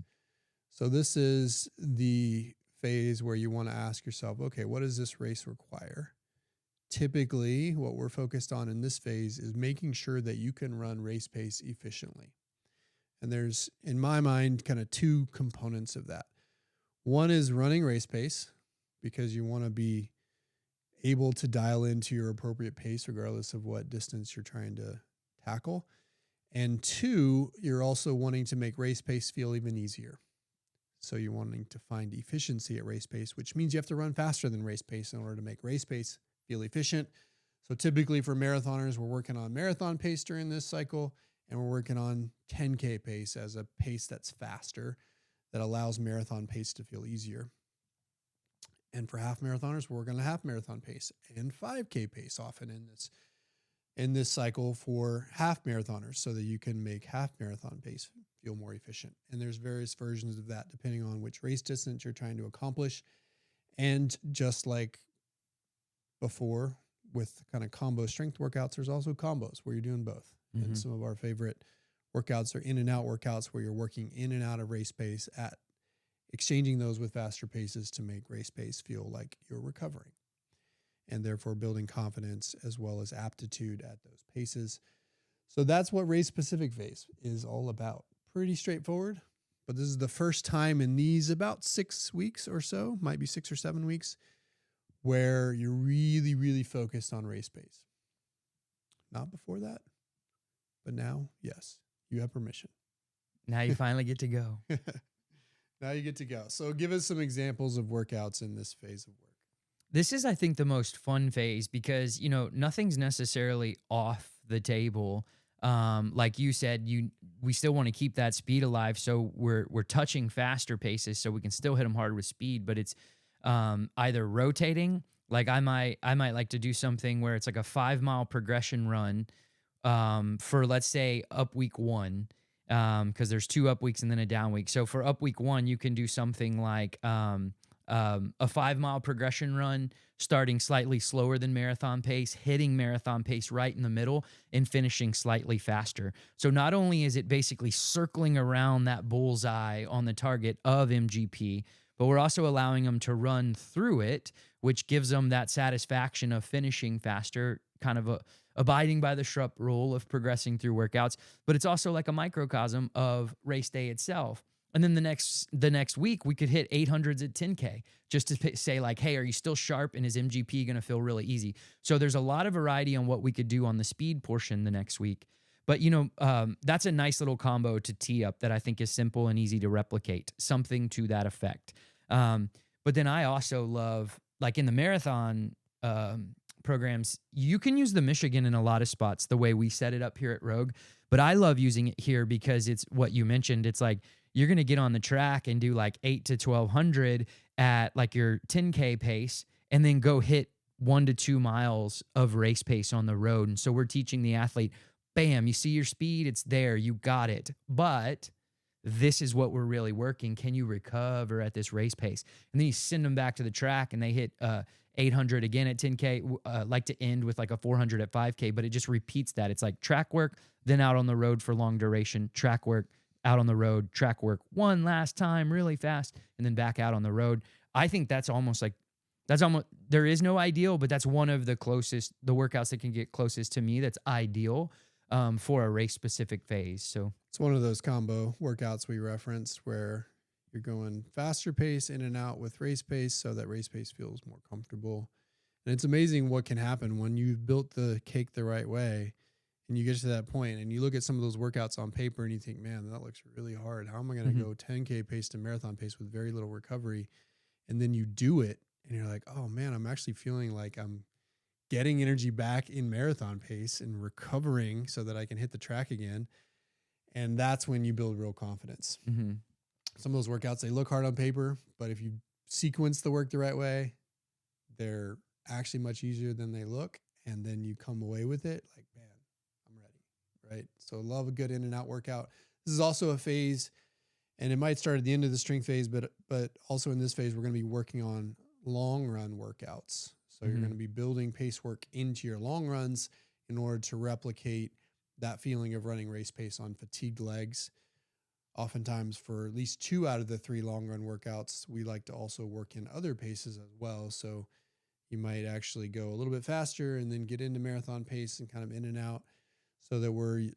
So this is the phase where you want to ask yourself, okay, what does this race require? Typically, what we're focused on in this phase is making sure that you can run race pace efficiently. And there's, in my mind, kind of two components of that. One is running race pace because you want to be able to dial into your appropriate pace regardless of what distance you're trying to tackle. And two, you're also wanting to make race pace feel even easier. So you're wanting to find efficiency at race pace, which means you have to run faster than race pace in order to make race pace feel efficient. So typically for marathoners, we're working on marathon pace during this cycle, and we're working on 10K pace as a pace that's faster that allows marathon pace to feel easier. And for half marathoners, we're going to half marathon pace and 5K pace often in this cycle for half marathoners so that you can make half marathon pace feel more efficient. And there's various versions of that depending on which race distance you're trying to accomplish. And just like before with kind of combo strength workouts, there's also combos where you're doing both. Mm-hmm. And some of our favorite workouts are in and out workouts where you're working in and out of race pace at exchanging those with faster paces to make race pace feel like you're recovering and therefore building confidence as well as aptitude at those paces. So that's what race specific phase is all about. Pretty straightforward, but this is the first time in these about 6 weeks or so, might be 6 or 7 weeks, where you're really, really focused on race pace. Not before that, but now, yes, you have permission. Now you finally get to go. Now you get to go. So give us some examples of workouts in this phase of work. This is, I think, the most fun phase because, nothing's necessarily off the table. Like you said, we still want to keep that speed alive. So we're touching faster paces so we can still hit them hard with speed, but it's either rotating. Like I might like to do something where it's like a 5-mile progression run for, let's say, up week 1. Because there's 2 up weeks and then a down week. So for up week 1, you can do something like a 5-mile progression run, starting slightly slower than marathon pace, hitting marathon pace right in the middle, and finishing slightly faster. So not only is it basically circling around that bullseye on the target of MGP, but we're also allowing them to run through it, which gives them that satisfaction of finishing faster, kind of abiding by the SHRUP rule of progressing through workouts, but it's also like a microcosm of race day itself. And then the next week we could hit 800s at 10K just to say like, hey, are you still sharp? And is MGP going to feel really easy? So there's a lot of variety on what we could do on the speed portion the next week. But, that's a nice little combo to tee up that I think is simple and easy to replicate, something to that effect. But then I also love, like in the marathon programs, you can use the Michigan in a lot of spots the way we set it up here at Rogue. But I love using it here because it's what you mentioned. It's like you're going to get on the track and do like 8 to 1200 at like your 10K pace and then go hit 1 to 2 miles of race pace on the road. And so we're teaching the athlete, bam, you see your speed, it's there, you got it. But this is what we're really working. Can you recover at this race pace? And then you send them back to the track and they hit 800 again at 10K, like to end with like a 400 at 5K, but it just repeats that. It's like track work, then out on the road for long duration, track work, out on the road, track work one last time really fast, and then back out on the road. I think that's almost, there is no ideal, but that's one of the workouts that can get closest to me that's ideal for a race specific phase. So it's one of those combo workouts we referenced where you're going faster pace in and out with race pace so that race pace feels more comfortable. And it's amazing what can happen when you've built the cake the right way and you get to that point and you look at some of those workouts on paper and you think, man, that looks really hard. How am I going to go 10K pace to marathon pace with very little recovery? And then you do it and you're like, oh man, I'm actually feeling like I'm getting energy back in marathon pace and recovering so that I can hit the track again. And that's when you build real confidence. Mm-hmm. Some of those workouts, they look hard on paper, but if you sequence the work the right way, they're actually much easier than they look. And then you come away with it like, man, I'm ready, right? So love a good in and out workout. This is also a phase, and it might start at the end of the strength phase, but also in this phase, we're going to be working on long run workouts. So you're going to be building pace work into your long runs in order to replicate that feeling of running race pace on fatigued legs. Oftentimes for at least 2 out of the 3 long run workouts, we like to also work in other paces as well. So you might actually go a little bit faster and then get into marathon pace and kind of in and out so that we're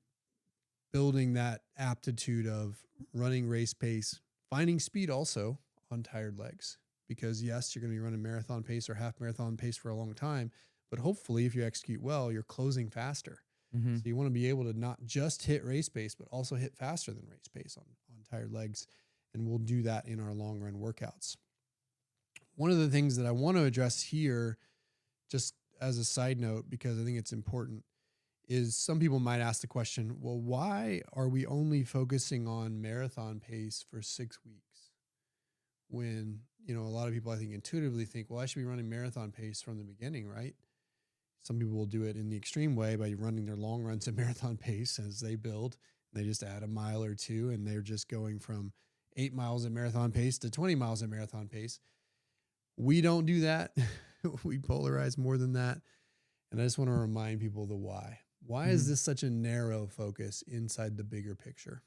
building that aptitude of running race pace, finding speed also on tired legs. Because yes, you're going to be running marathon pace or half marathon pace for a long time, but hopefully if you execute well, you're closing faster. Mm-hmm. So you want to be able to not just hit race pace, but also hit faster than race pace on tired legs. And we'll do that in our long run workouts. One of the things that I want to address here, just as a side note, because I think it's important, is some people might ask the question, well, why are we only focusing on marathon pace for 6 weeks? When, a lot of people, I think, intuitively think, well, I should be running marathon pace from the beginning, right? Some people will do it in the extreme way by running their long runs at marathon pace as they build. They just add a mile or two, and they're just going from 8 miles at marathon pace to 20 miles at marathon pace. We don't do that. We polarize more than that. And I just want to remind people the why. Why is this such a narrow focus inside the bigger picture?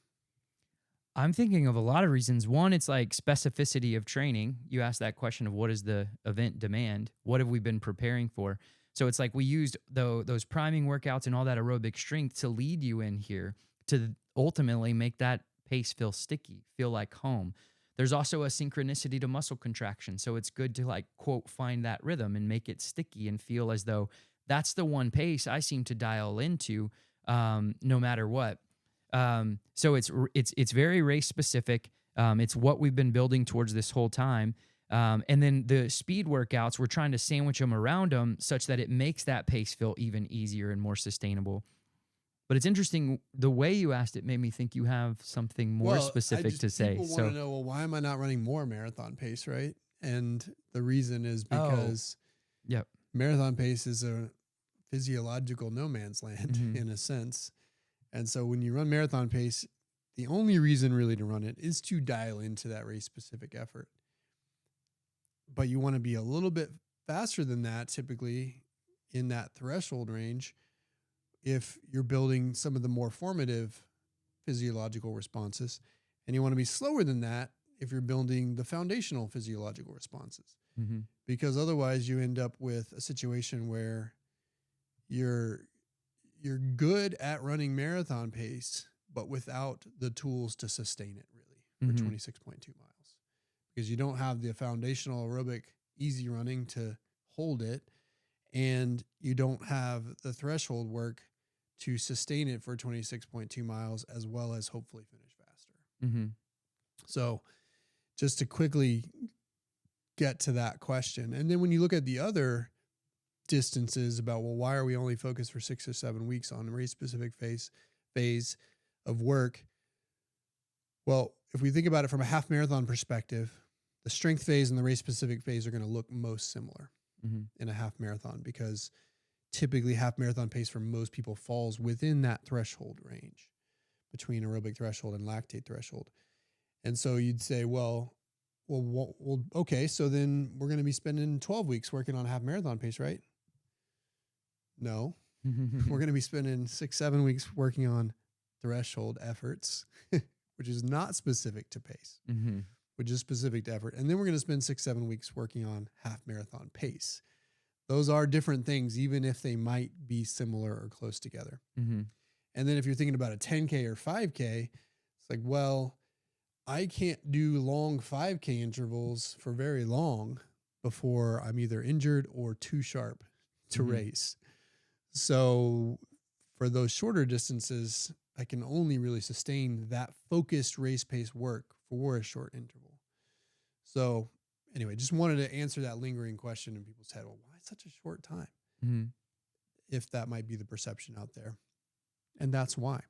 I'm thinking of a lot of reasons. One, it's like specificity of training. You asked that question of what is the event demand? What have we been preparing for? So it's like we used those priming workouts and all that aerobic strength to lead you in here to ultimately make that pace feel sticky, feel like home. There's also a synchronicity to muscle contraction. So it's good to like, quote, find that rhythm and make it sticky and feel as though that's the one pace I seem to dial into no matter what. So it's very race specific. It's what we've been building towards this whole time. And then the speed workouts, we're trying to sandwich them around them such that it makes that pace feel even easier and more sustainable. But it's interesting, the way you asked it made me think you have something more specific to say. People want to know, well, why am I not running more marathon pace, right? And the reason is because marathon pace is a physiological no man's land in a sense. And so when you run marathon pace, the only reason really to run it is to dial into that race specific effort. But you want to be a little bit faster than that, typically in that threshold range, if you're building some of the more formative physiological responses. And you want to be slower than that if you're building the foundational physiological responses. Because otherwise you end up with a situation where you're you're good at running marathon pace, but without the tools to sustain it really for 26.2 miles, because you don't have the foundational aerobic easy running to hold it, and you don't have the threshold work to sustain it for 26.2 miles, as well as hopefully finish faster. Mm-hmm. So just to quickly get to that question. And then when you look at the other distances about, well, why are we only focused for 6 or 7 weeks on a race specific phase of work? Well, if we think about it from a half marathon perspective, the strength phase and the race specific phase are going to look most similar in a half marathon, because typically half marathon pace for most people falls within that threshold range between aerobic threshold and lactate threshold. And so you'd say, well, okay, so then we're going to be spending 12 weeks working on half marathon pace, right? No, we're going to be spending 6-7 weeks working on threshold efforts, which is not specific to pace, which is specific to effort. And then we're going to spend 6-7 weeks working on half marathon pace. Those are different things, even if they might be similar or close together. And then if you're thinking about a 10K or 5K, it's like, well, I can't do long 5K intervals for very long before I'm either injured or too sharp to race. So for those shorter distances, I can only really sustain that focused race pace work for a short interval. So anyway, just wanted to answer that lingering question in people's head. Well, why such a short time? If that might be the perception out there. And that's why.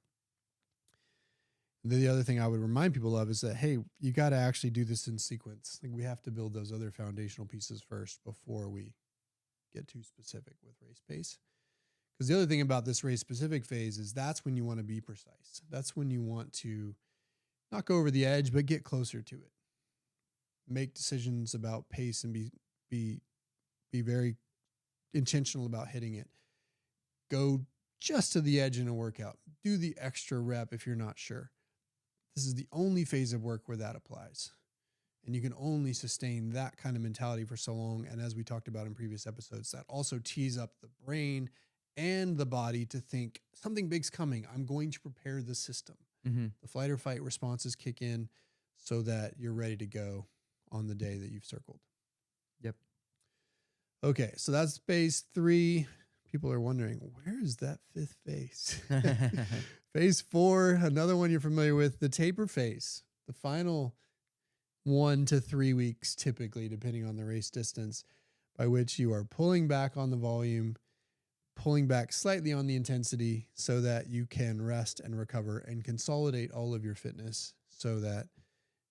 The other thing I would remind people of is that, hey, you got to actually do this in sequence. Like, we have to build those other foundational pieces first before we get too specific with race pace. Because the other thing about this race specific phase is that's when you want to be precise. That's when you want to not go over the edge, but get closer to it. Make decisions about pace and be very intentional about hitting it. Go just to the edge in a workout. Do the extra rep if you're not sure. This is the only phase of work where that applies. And you can only sustain that kind of mentality for so long. And as we talked about in previous episodes, that also tees up the brain and the body to think something big's coming. I'm going to prepare the system. The flight or fight responses kick in so that you're ready to go on the day that you've circled. Yep. Okay, so that's phase 3. People are wondering, where is that 5th phase? Phase 4, another one you're familiar with, the taper phase, the final 1 to 3 weeks, typically, depending on the race distance, by which you are pulling back on the volume, pulling back slightly on the intensity so that you can rest and recover and consolidate all of your fitness so that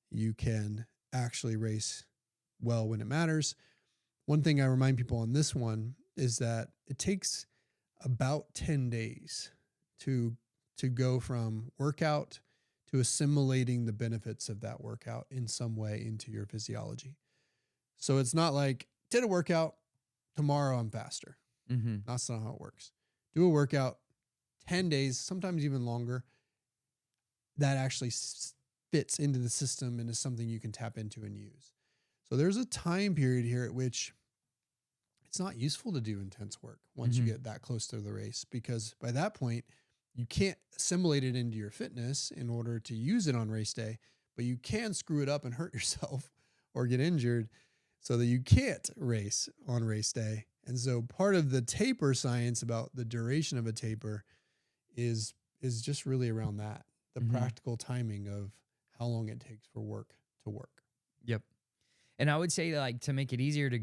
you can actually race well when it matters. One thing I remind people on this one is that it takes about 10 days to go from workout to assimilating the benefits of that workout in some way into your physiology. So it's not like, did a workout, tomorrow I'm faster. That's not how it works. Do a workout, 10 days, sometimes even longer, that actually fits into the system and is something you can tap into and use. So there's a time period here at which it's not useful to do intense work once you get that close to the race, because by that point, you can't assimilate it into your fitness in order to use it on race day, but you can screw it up and hurt yourself or get injured so that you can't race on race day. And so part of the taper science about the duration of a taper is just really around that, the practical timing of how long it takes for work to work. Yep. And I would say, like, to make it easier to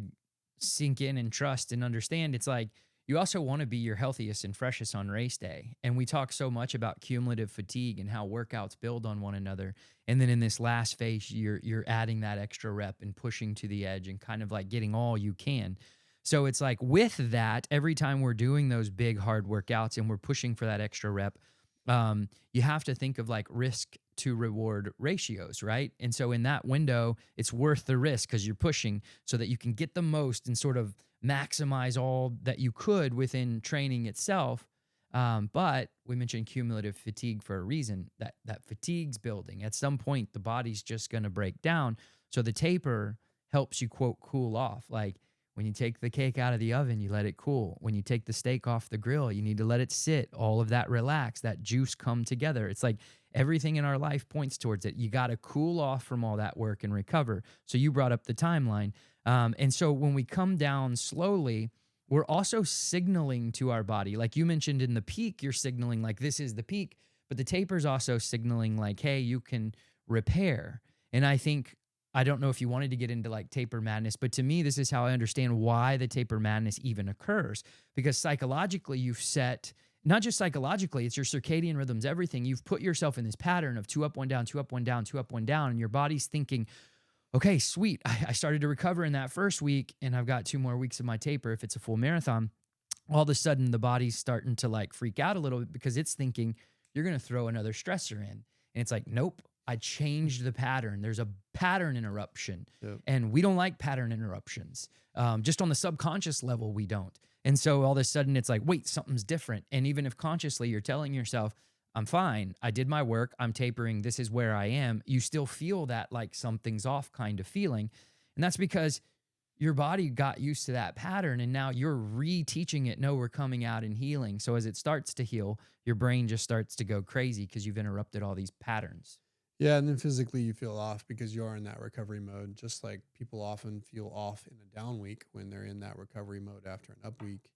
sink in and trust and understand, it's like you also want to be your healthiest and freshest on race day. And we talk so much about cumulative fatigue and how workouts build on one another. And then in this last phase, you're adding that extra rep and pushing to the edge and kind of like getting all you can. So it's like with that, every time we're doing those big hard workouts and we're pushing for that extra rep, you have to think of like risk to reward ratios, right? And so in that window, it's worth the risk because you're pushing so that you can get the most and sort of maximize all that you could within training itself. But we mentioned cumulative fatigue for a reason. That fatigue's building. At some point, the body's just going to break down. So the taper helps you, quote, cool off. Like, When you take the cake out of the oven, you let it cool. When you take the steak off the grill, you need to let it sit, all of that relax, that juice come together. It's like everything in our life points towards it. You got to cool off from all that work and recover. So you brought up the timeline. And so when we come down slowly, we're also signaling to our body. Like you mentioned in the peak, you're signaling like this is the peak, but the taper is also signaling like, hey, you can repair. And I think, I don't know if you wanted to get into like taper madness, but to me, this is how I understand why the taper madness even occurs. Because psychologically, you've set, not just psychologically, it's your circadian rhythms, everything. You've put yourself in this pattern of 2 up, 1 down, 2 up, 1 down, 2 up, 1 down, and your body's thinking, okay, sweet. I started to recover in that first week, and I've got 2 more weeks of my taper if it's a full marathon. All of a sudden, the body's starting to like freak out a little bit because it's thinking you're going to throw another stressor in. And it's like, nope, I changed the pattern. There's a pattern interruption, and we don't like pattern interruptions. Just on the subconscious level, we don't. And so all of a sudden, it's like, wait, something's different. And even if consciously you're telling yourself, I'm fine, I did my work, I'm tapering, this is where I am, you still feel that like something's off kind of feeling. And that's because your body got used to that pattern, and now you're reteaching it, no, we're coming out and healing. So as it starts to heal, your brain just starts to go crazy because you've interrupted all these patterns. Yeah, and then physically you feel off because you are in that recovery mode, just like people often feel off in a down week when they're in that recovery mode after an up week.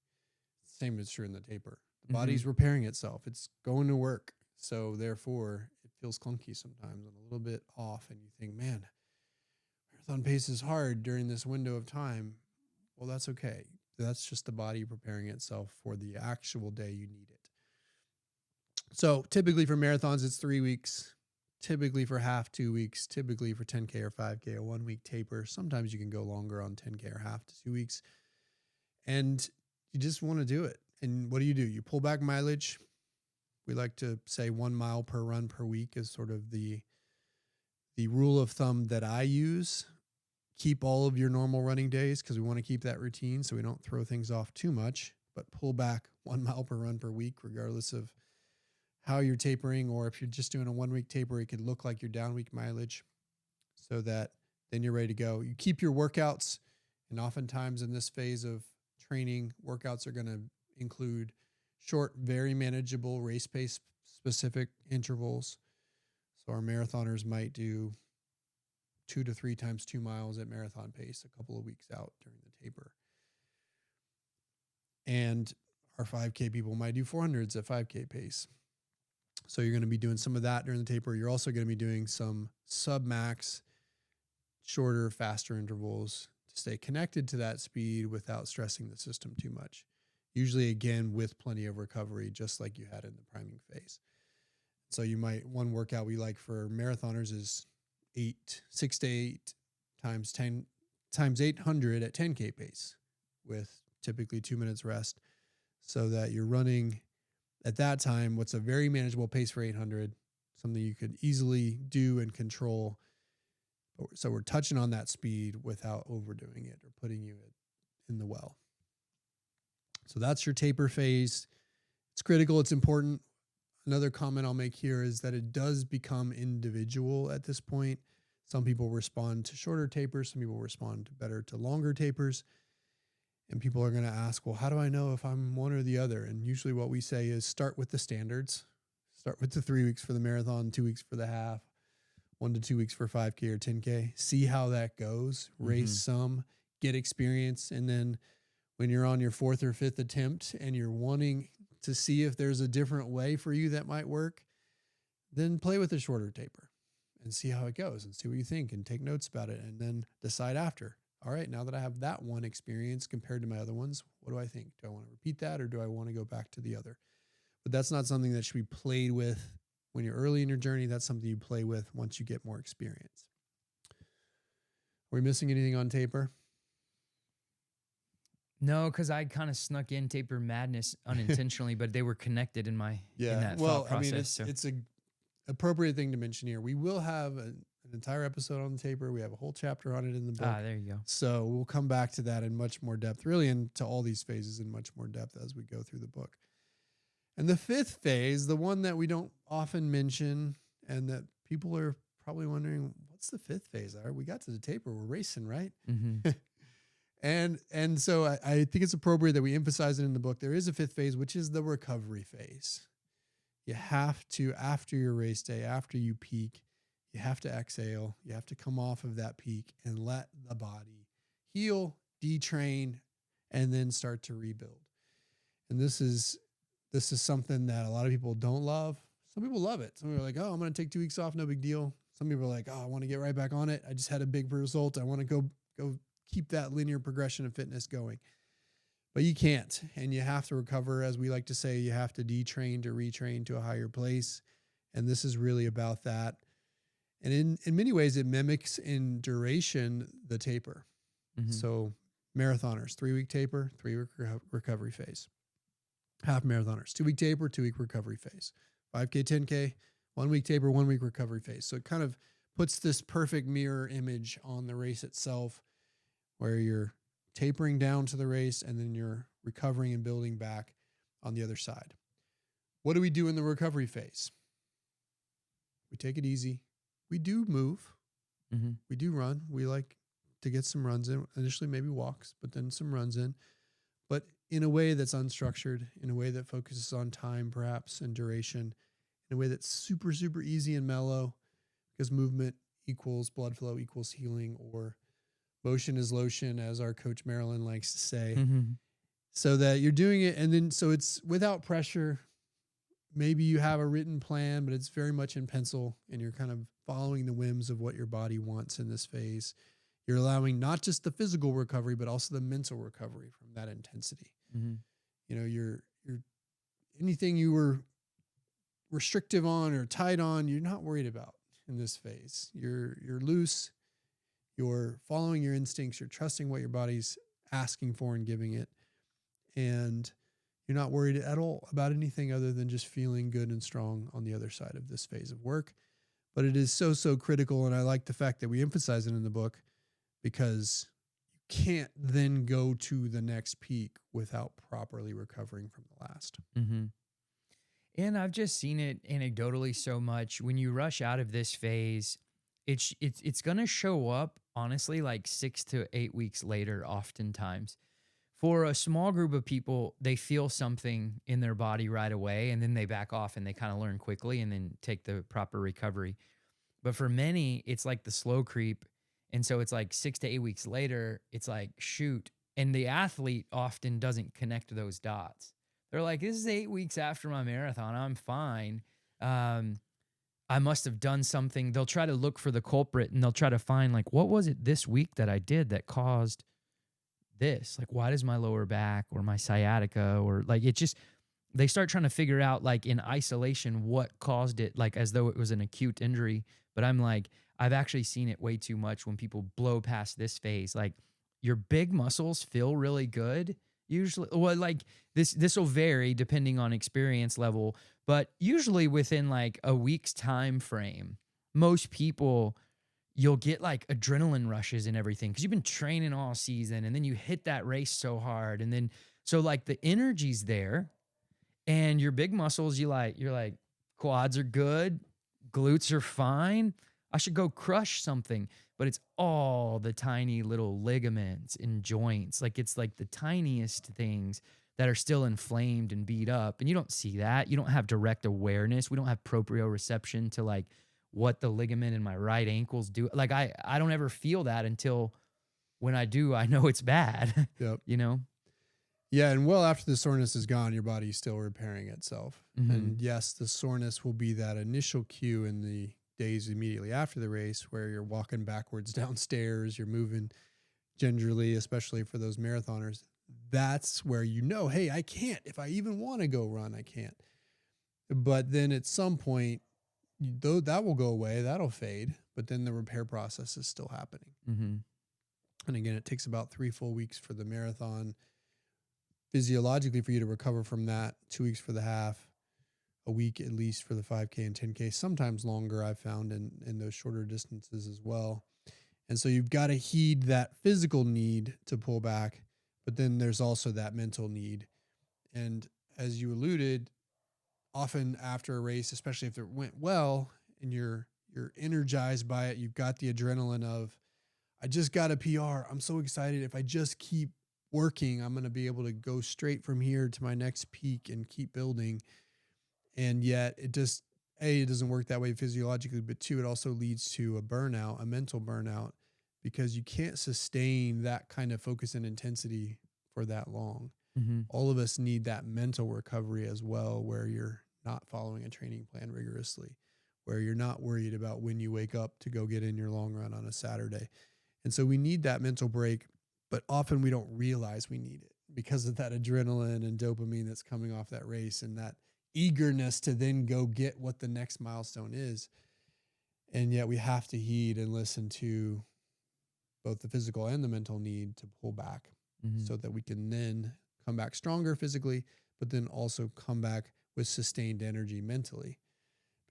Same is true in the taper. The body's repairing itself. It's going to work. So therefore, it feels clunky sometimes and a little bit off. And you think, man, marathon pace is hard during this window of time. Well, that's okay. That's just the body preparing itself for the actual day you need it. So typically for marathons, it's 3 weeks. Typically for half, 2 weeks. Typically for 10K or 5K, a 1 week taper. Sometimes you can go longer on 10K or half to 2 weeks. And you just want to do it. And what do? You pull back mileage. We like to say 1 mile per run per week is sort of the rule of thumb that I use. Keep all of your normal running days because we want to keep that routine so we don't throw things off too much, but pull back 1 mile per run per week, regardless of how you're tapering. Or if you're just doing a 1 week taper, it could look like your down week mileage so that then you're ready to go. You keep your workouts, and oftentimes in this phase of training, workouts are going to include short, very manageable race pace specific intervals. So our marathoners might do 2 to 3 times 2 miles at marathon pace a couple of weeks out during the taper. And our 5K people might do 400s at 5K pace. So you're going to be doing some of that during the taper. You're also going to be doing some sub-max, shorter, faster intervals to stay connected to that speed without stressing the system too much. Usually, again, with plenty of recovery, just like you had in the priming phase. So you might, one workout we like for marathoners is 6 to 8 times 10 times 800 at 10K pace with typically 2 minutes rest, so that you're running at that time what's a very manageable pace for 800, something you could easily do and control. So we're touching on that speed without overdoing it or putting you in the well. So that's your taper phase. It's critical. It's important. Another comment I'll make here is that it does become individual at this point. Some people respond to shorter tapers. Some people respond better to longer tapers. And people are going to ask, well, how do I know if I'm one or the other? And usually what we say is start with the standards. Start with the 3 weeks for the marathon, 2 weeks for the half, 1 to 2 weeks for 5K or 10K. See how that goes. Race some, get experience. And then when you're on your 4th or 5th attempt and you're wanting to see if there's a different way for you that might work, then play with a shorter taper and see how it goes and see what you think and take notes about it, and then decide after. All right, now that I have that one experience compared to my other ones, what do I think? Do I want to repeat that, or do I want to go back to the other? But that's not something that should be played with when you're early in your journey. That's something you play with once you get more experience. Are we missing anything on taper? No, because I kind of snuck in taper madness unintentionally, but they were connected in that thought process. It's a appropriate thing to mention here. We will have an entire episode on the taper. We have a whole chapter on it in the book. There you go. So we'll come back to that in much more depth, really into all these phases in much more depth as we go through the book. And the 5th phase, the one that we don't often mention and that people are probably wondering, what's the 5th phase? We got to the taper. We're racing, right? And so I think it's appropriate that we emphasize it in the book. There is a fifth phase, which is the recovery phase. You have to, after your race day, after you peak, you have to exhale. You have to come off of that peak and let the body heal, detrain, and then start to rebuild. And this is something that a lot of people don't love. Some people love it. Some people are like, oh, I'm going to take 2 weeks off. No big deal. Some people are like, oh, I want to get right back on it. I just had a big result. I want to go keep that linear progression of fitness going. But you can't. And you have to recover. As we like to say, you have to detrain to retrain to a higher place. And this is really about that. And in many ways, it mimics in duration the taper. Mm-hmm. So marathoners, 3-week taper, 3-week recovery phase. Half marathoners, 2-week taper, 2-week recovery phase. 5K, 10K, 1-week taper, 1-week recovery phase. So it kind of puts this perfect mirror image on the race itself, where you're tapering down to the race and then you're recovering and building back on the other side. What do we do in the recovery phase? We take it easy. We do move. Mm-hmm. We do run. We like to get some runs in, initially maybe walks, but then some runs in, but in a way that's unstructured, in a way that focuses on time perhaps and duration, in a way that's super, super easy and mellow, because movement equals blood flow equals healing, or motion is lotion, as our coach Marilyn likes to say. Mm-hmm. So that you're doing it, and then so it's without pressure. Maybe you have a written plan, but it's very much in pencil, and you're kind of following the whims of what your body wants in this phase. You're allowing not just the physical recovery, but also the mental recovery from that intensity. Mm-hmm. You know, you're anything you were restrictive on or tight on, you're not worried about in this phase. You're loose. You're following your instincts. You're trusting what your body's asking for and giving it. And you're not worried at all about anything other than just feeling good and strong on the other side of this phase of work. But it is so, so critical. And I like the fact that we emphasize it in the book, because you can't then go to the next peak without properly recovering from the last. Mm-hmm. And I've just seen it anecdotally so much. When you rush out of this phase, it's going to show up, honestly, like 6 to 8 weeks later, oftentimes. For a small group of people, they feel something in their body right away, and then they back off and they kind of learn quickly and then take the proper recovery. But for many, it's like the slow creep. And so it's like 6 to 8 weeks later, it's like, shoot. And the athlete often doesn't connect those dots. They're like, this is 8 weeks after my marathon. I'm fine. I must have done something. They'll try to look for the culprit, and they'll try to find, like, what was it this week that I did that caused this? Like, why does my lower back or my sciatica, or like, it just, they start trying to figure out, like, in isolation what caused it, like as though it was an acute injury. But I'm like, I've actually seen it way too much when people blow past this phase. Like, your big muscles feel really good usually. Well, like this will vary depending on experience level, but usually within like a week's time frame, most people, you'll get like adrenaline rushes and everything because you've been training all season, and then you hit that race so hard, and then so like the energy's there, and your big muscles, you're like quads are good, glutes are fine. I should go crush something, but it's all the tiny little ligaments and joints. Like, it's like the tiniest things that are still inflamed and beat up. And you don't see that. You don't have direct awareness. We don't have proprioception to like what the ligament in my right ankles do. Like, I don't ever feel that until when I do, I know it's bad. Yep. You know? Yeah. And well, after the soreness is gone, your body's still repairing itself. Mm-hmm. And yes, the soreness will be that initial cue in the days immediately after the race, where you're walking backwards downstairs, you're moving gingerly, especially for those marathoners. That's where you know, hey, I can't. If I even want to go run, I can't. But then at some point, though, that will go away, that'll fade, but then the repair process is still happening. Mm-hmm. And again, it takes about 3 full weeks for the marathon, physiologically, for you to recover from that, 2 weeks for the half, a week at least for the 5K and 10K, sometimes longer, I've found in those shorter distances as well. And so you've got to heed that physical need to pull back, but then there's also that mental need. And as you alluded, often after a race, especially if it went well and you're energized by it, you've got the adrenaline of, I just got a PR. I'm so excited. If I just keep working, I'm going to be able to go straight from here to my next peak and keep building. And yet it just, A, it doesn't work that way physiologically, but two, it also leads to a burnout, a mental burnout, because you can't sustain that kind of focus and intensity for that long. Mm-hmm. All of us need that mental recovery as well, where you're not following a training plan rigorously, where you're not worried about when you wake up to go get in your long run on a Saturday. And so we need that mental break, but often we don't realize we need it because of that adrenaline and dopamine that's coming off that race and that eagerness to then go get what the next milestone is. And yet we have to heed and listen to both the physical and the mental need to pull back so that we can then come back stronger physically, but then also come back with sustained energy mentally.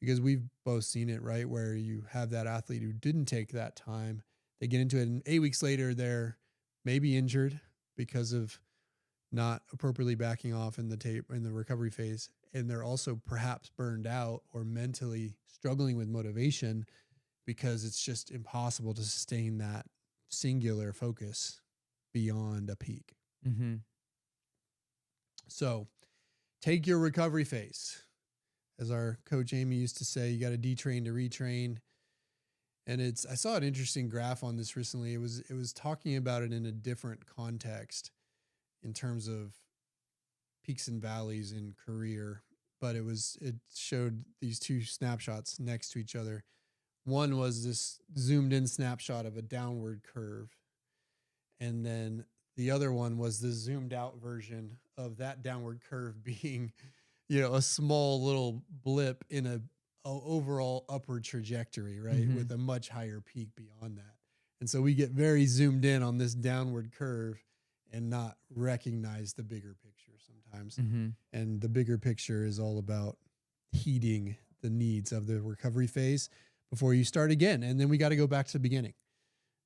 Because we've both seen it, right? Where you have that athlete who didn't take that time, they get into it, and 8 weeks later, they're maybe injured because of not appropriately backing off in the recovery phase. And they're also perhaps burned out or mentally struggling with motivation because it's just impossible to sustain that singular focus beyond a peak. Mm-hmm. So take your recovery phase. As our coach Amy used to say, you got to detrain to retrain. And I saw an interesting graph on this recently. It was talking about it in a different context in terms of peaks and valleys in career, but it showed these two snapshots next to each other. One was this zoomed in snapshot of a downward curve. And then the other one was the zoomed out version of that downward curve being, a small little blip in a overall upward trajectory, right? With a much higher peak beyond that. And so we get very zoomed in on this downward curve and not recognize the bigger picture sometimes. And the bigger picture is all about heeding the needs of the recovery phase before you start again. And then we got to go back to the beginning.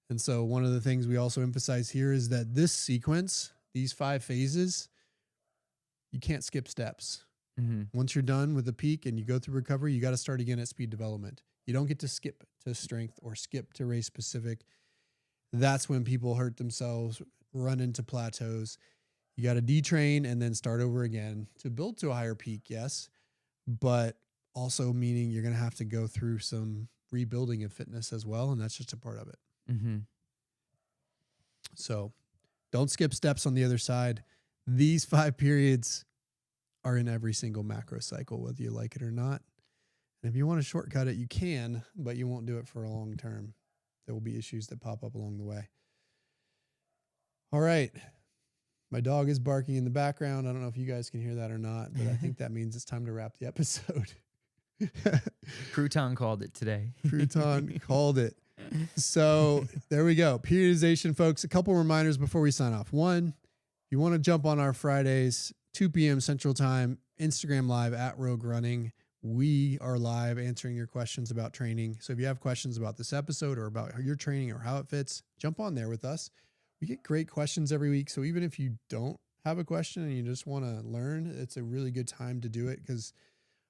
And so one of the things we also emphasize here is that this sequence, these 5 phases, you can't skip steps. Once you're done with the peak and you go through recovery, you got to start again at speed development. You don't get to skip to strength or skip to race specific. That's when people hurt themselves, run into plateaus. You got to detrain and then start over again to build to a higher peak, yes, but also meaning you're going to have to go through some rebuilding of fitness as well, and that's just a part of it. So don't skip steps on the other side. These 5 periods are in every single macro cycle, whether you like it or not. And if you want to shortcut it, you can, but you won't do it for a long term. There will be issues that pop up along the way. All right. My dog is barking in the background. I don't know if you guys can hear that or not, but I think that means it's time to wrap the episode. Crouton called it today. Crouton called it. So there we go. Periodization, folks. A couple reminders before we sign off. One, if you want to jump on our Fridays, 2 p.m. Central Time, Instagram Live at Rogue Running. We are live answering your questions about training. So if you have questions about this episode or about your training or how it fits, jump on there with us. We get great questions every week. So even if you don't have a question and you just want to learn, it's a really good time to do it because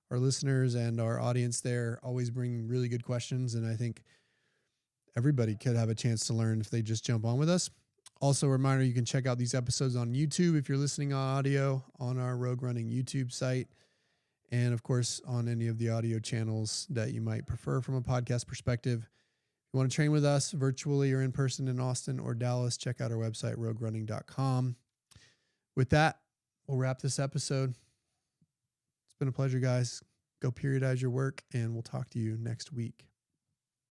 our listeners and our audience there always bring really good questions. And I think everybody could have a chance to learn if they just jump on with us. Also, a reminder, you can check out these episodes on YouTube if you're listening on audio on our Rogue Running YouTube site. And of course, on any of the audio channels that you might prefer from a podcast perspective. If you want to train with us virtually or in person in Austin or Dallas, check out our website, roguerunning.com. With that, we'll wrap this episode. It's been a pleasure, guys. Go periodize your work, and we'll talk to you next week.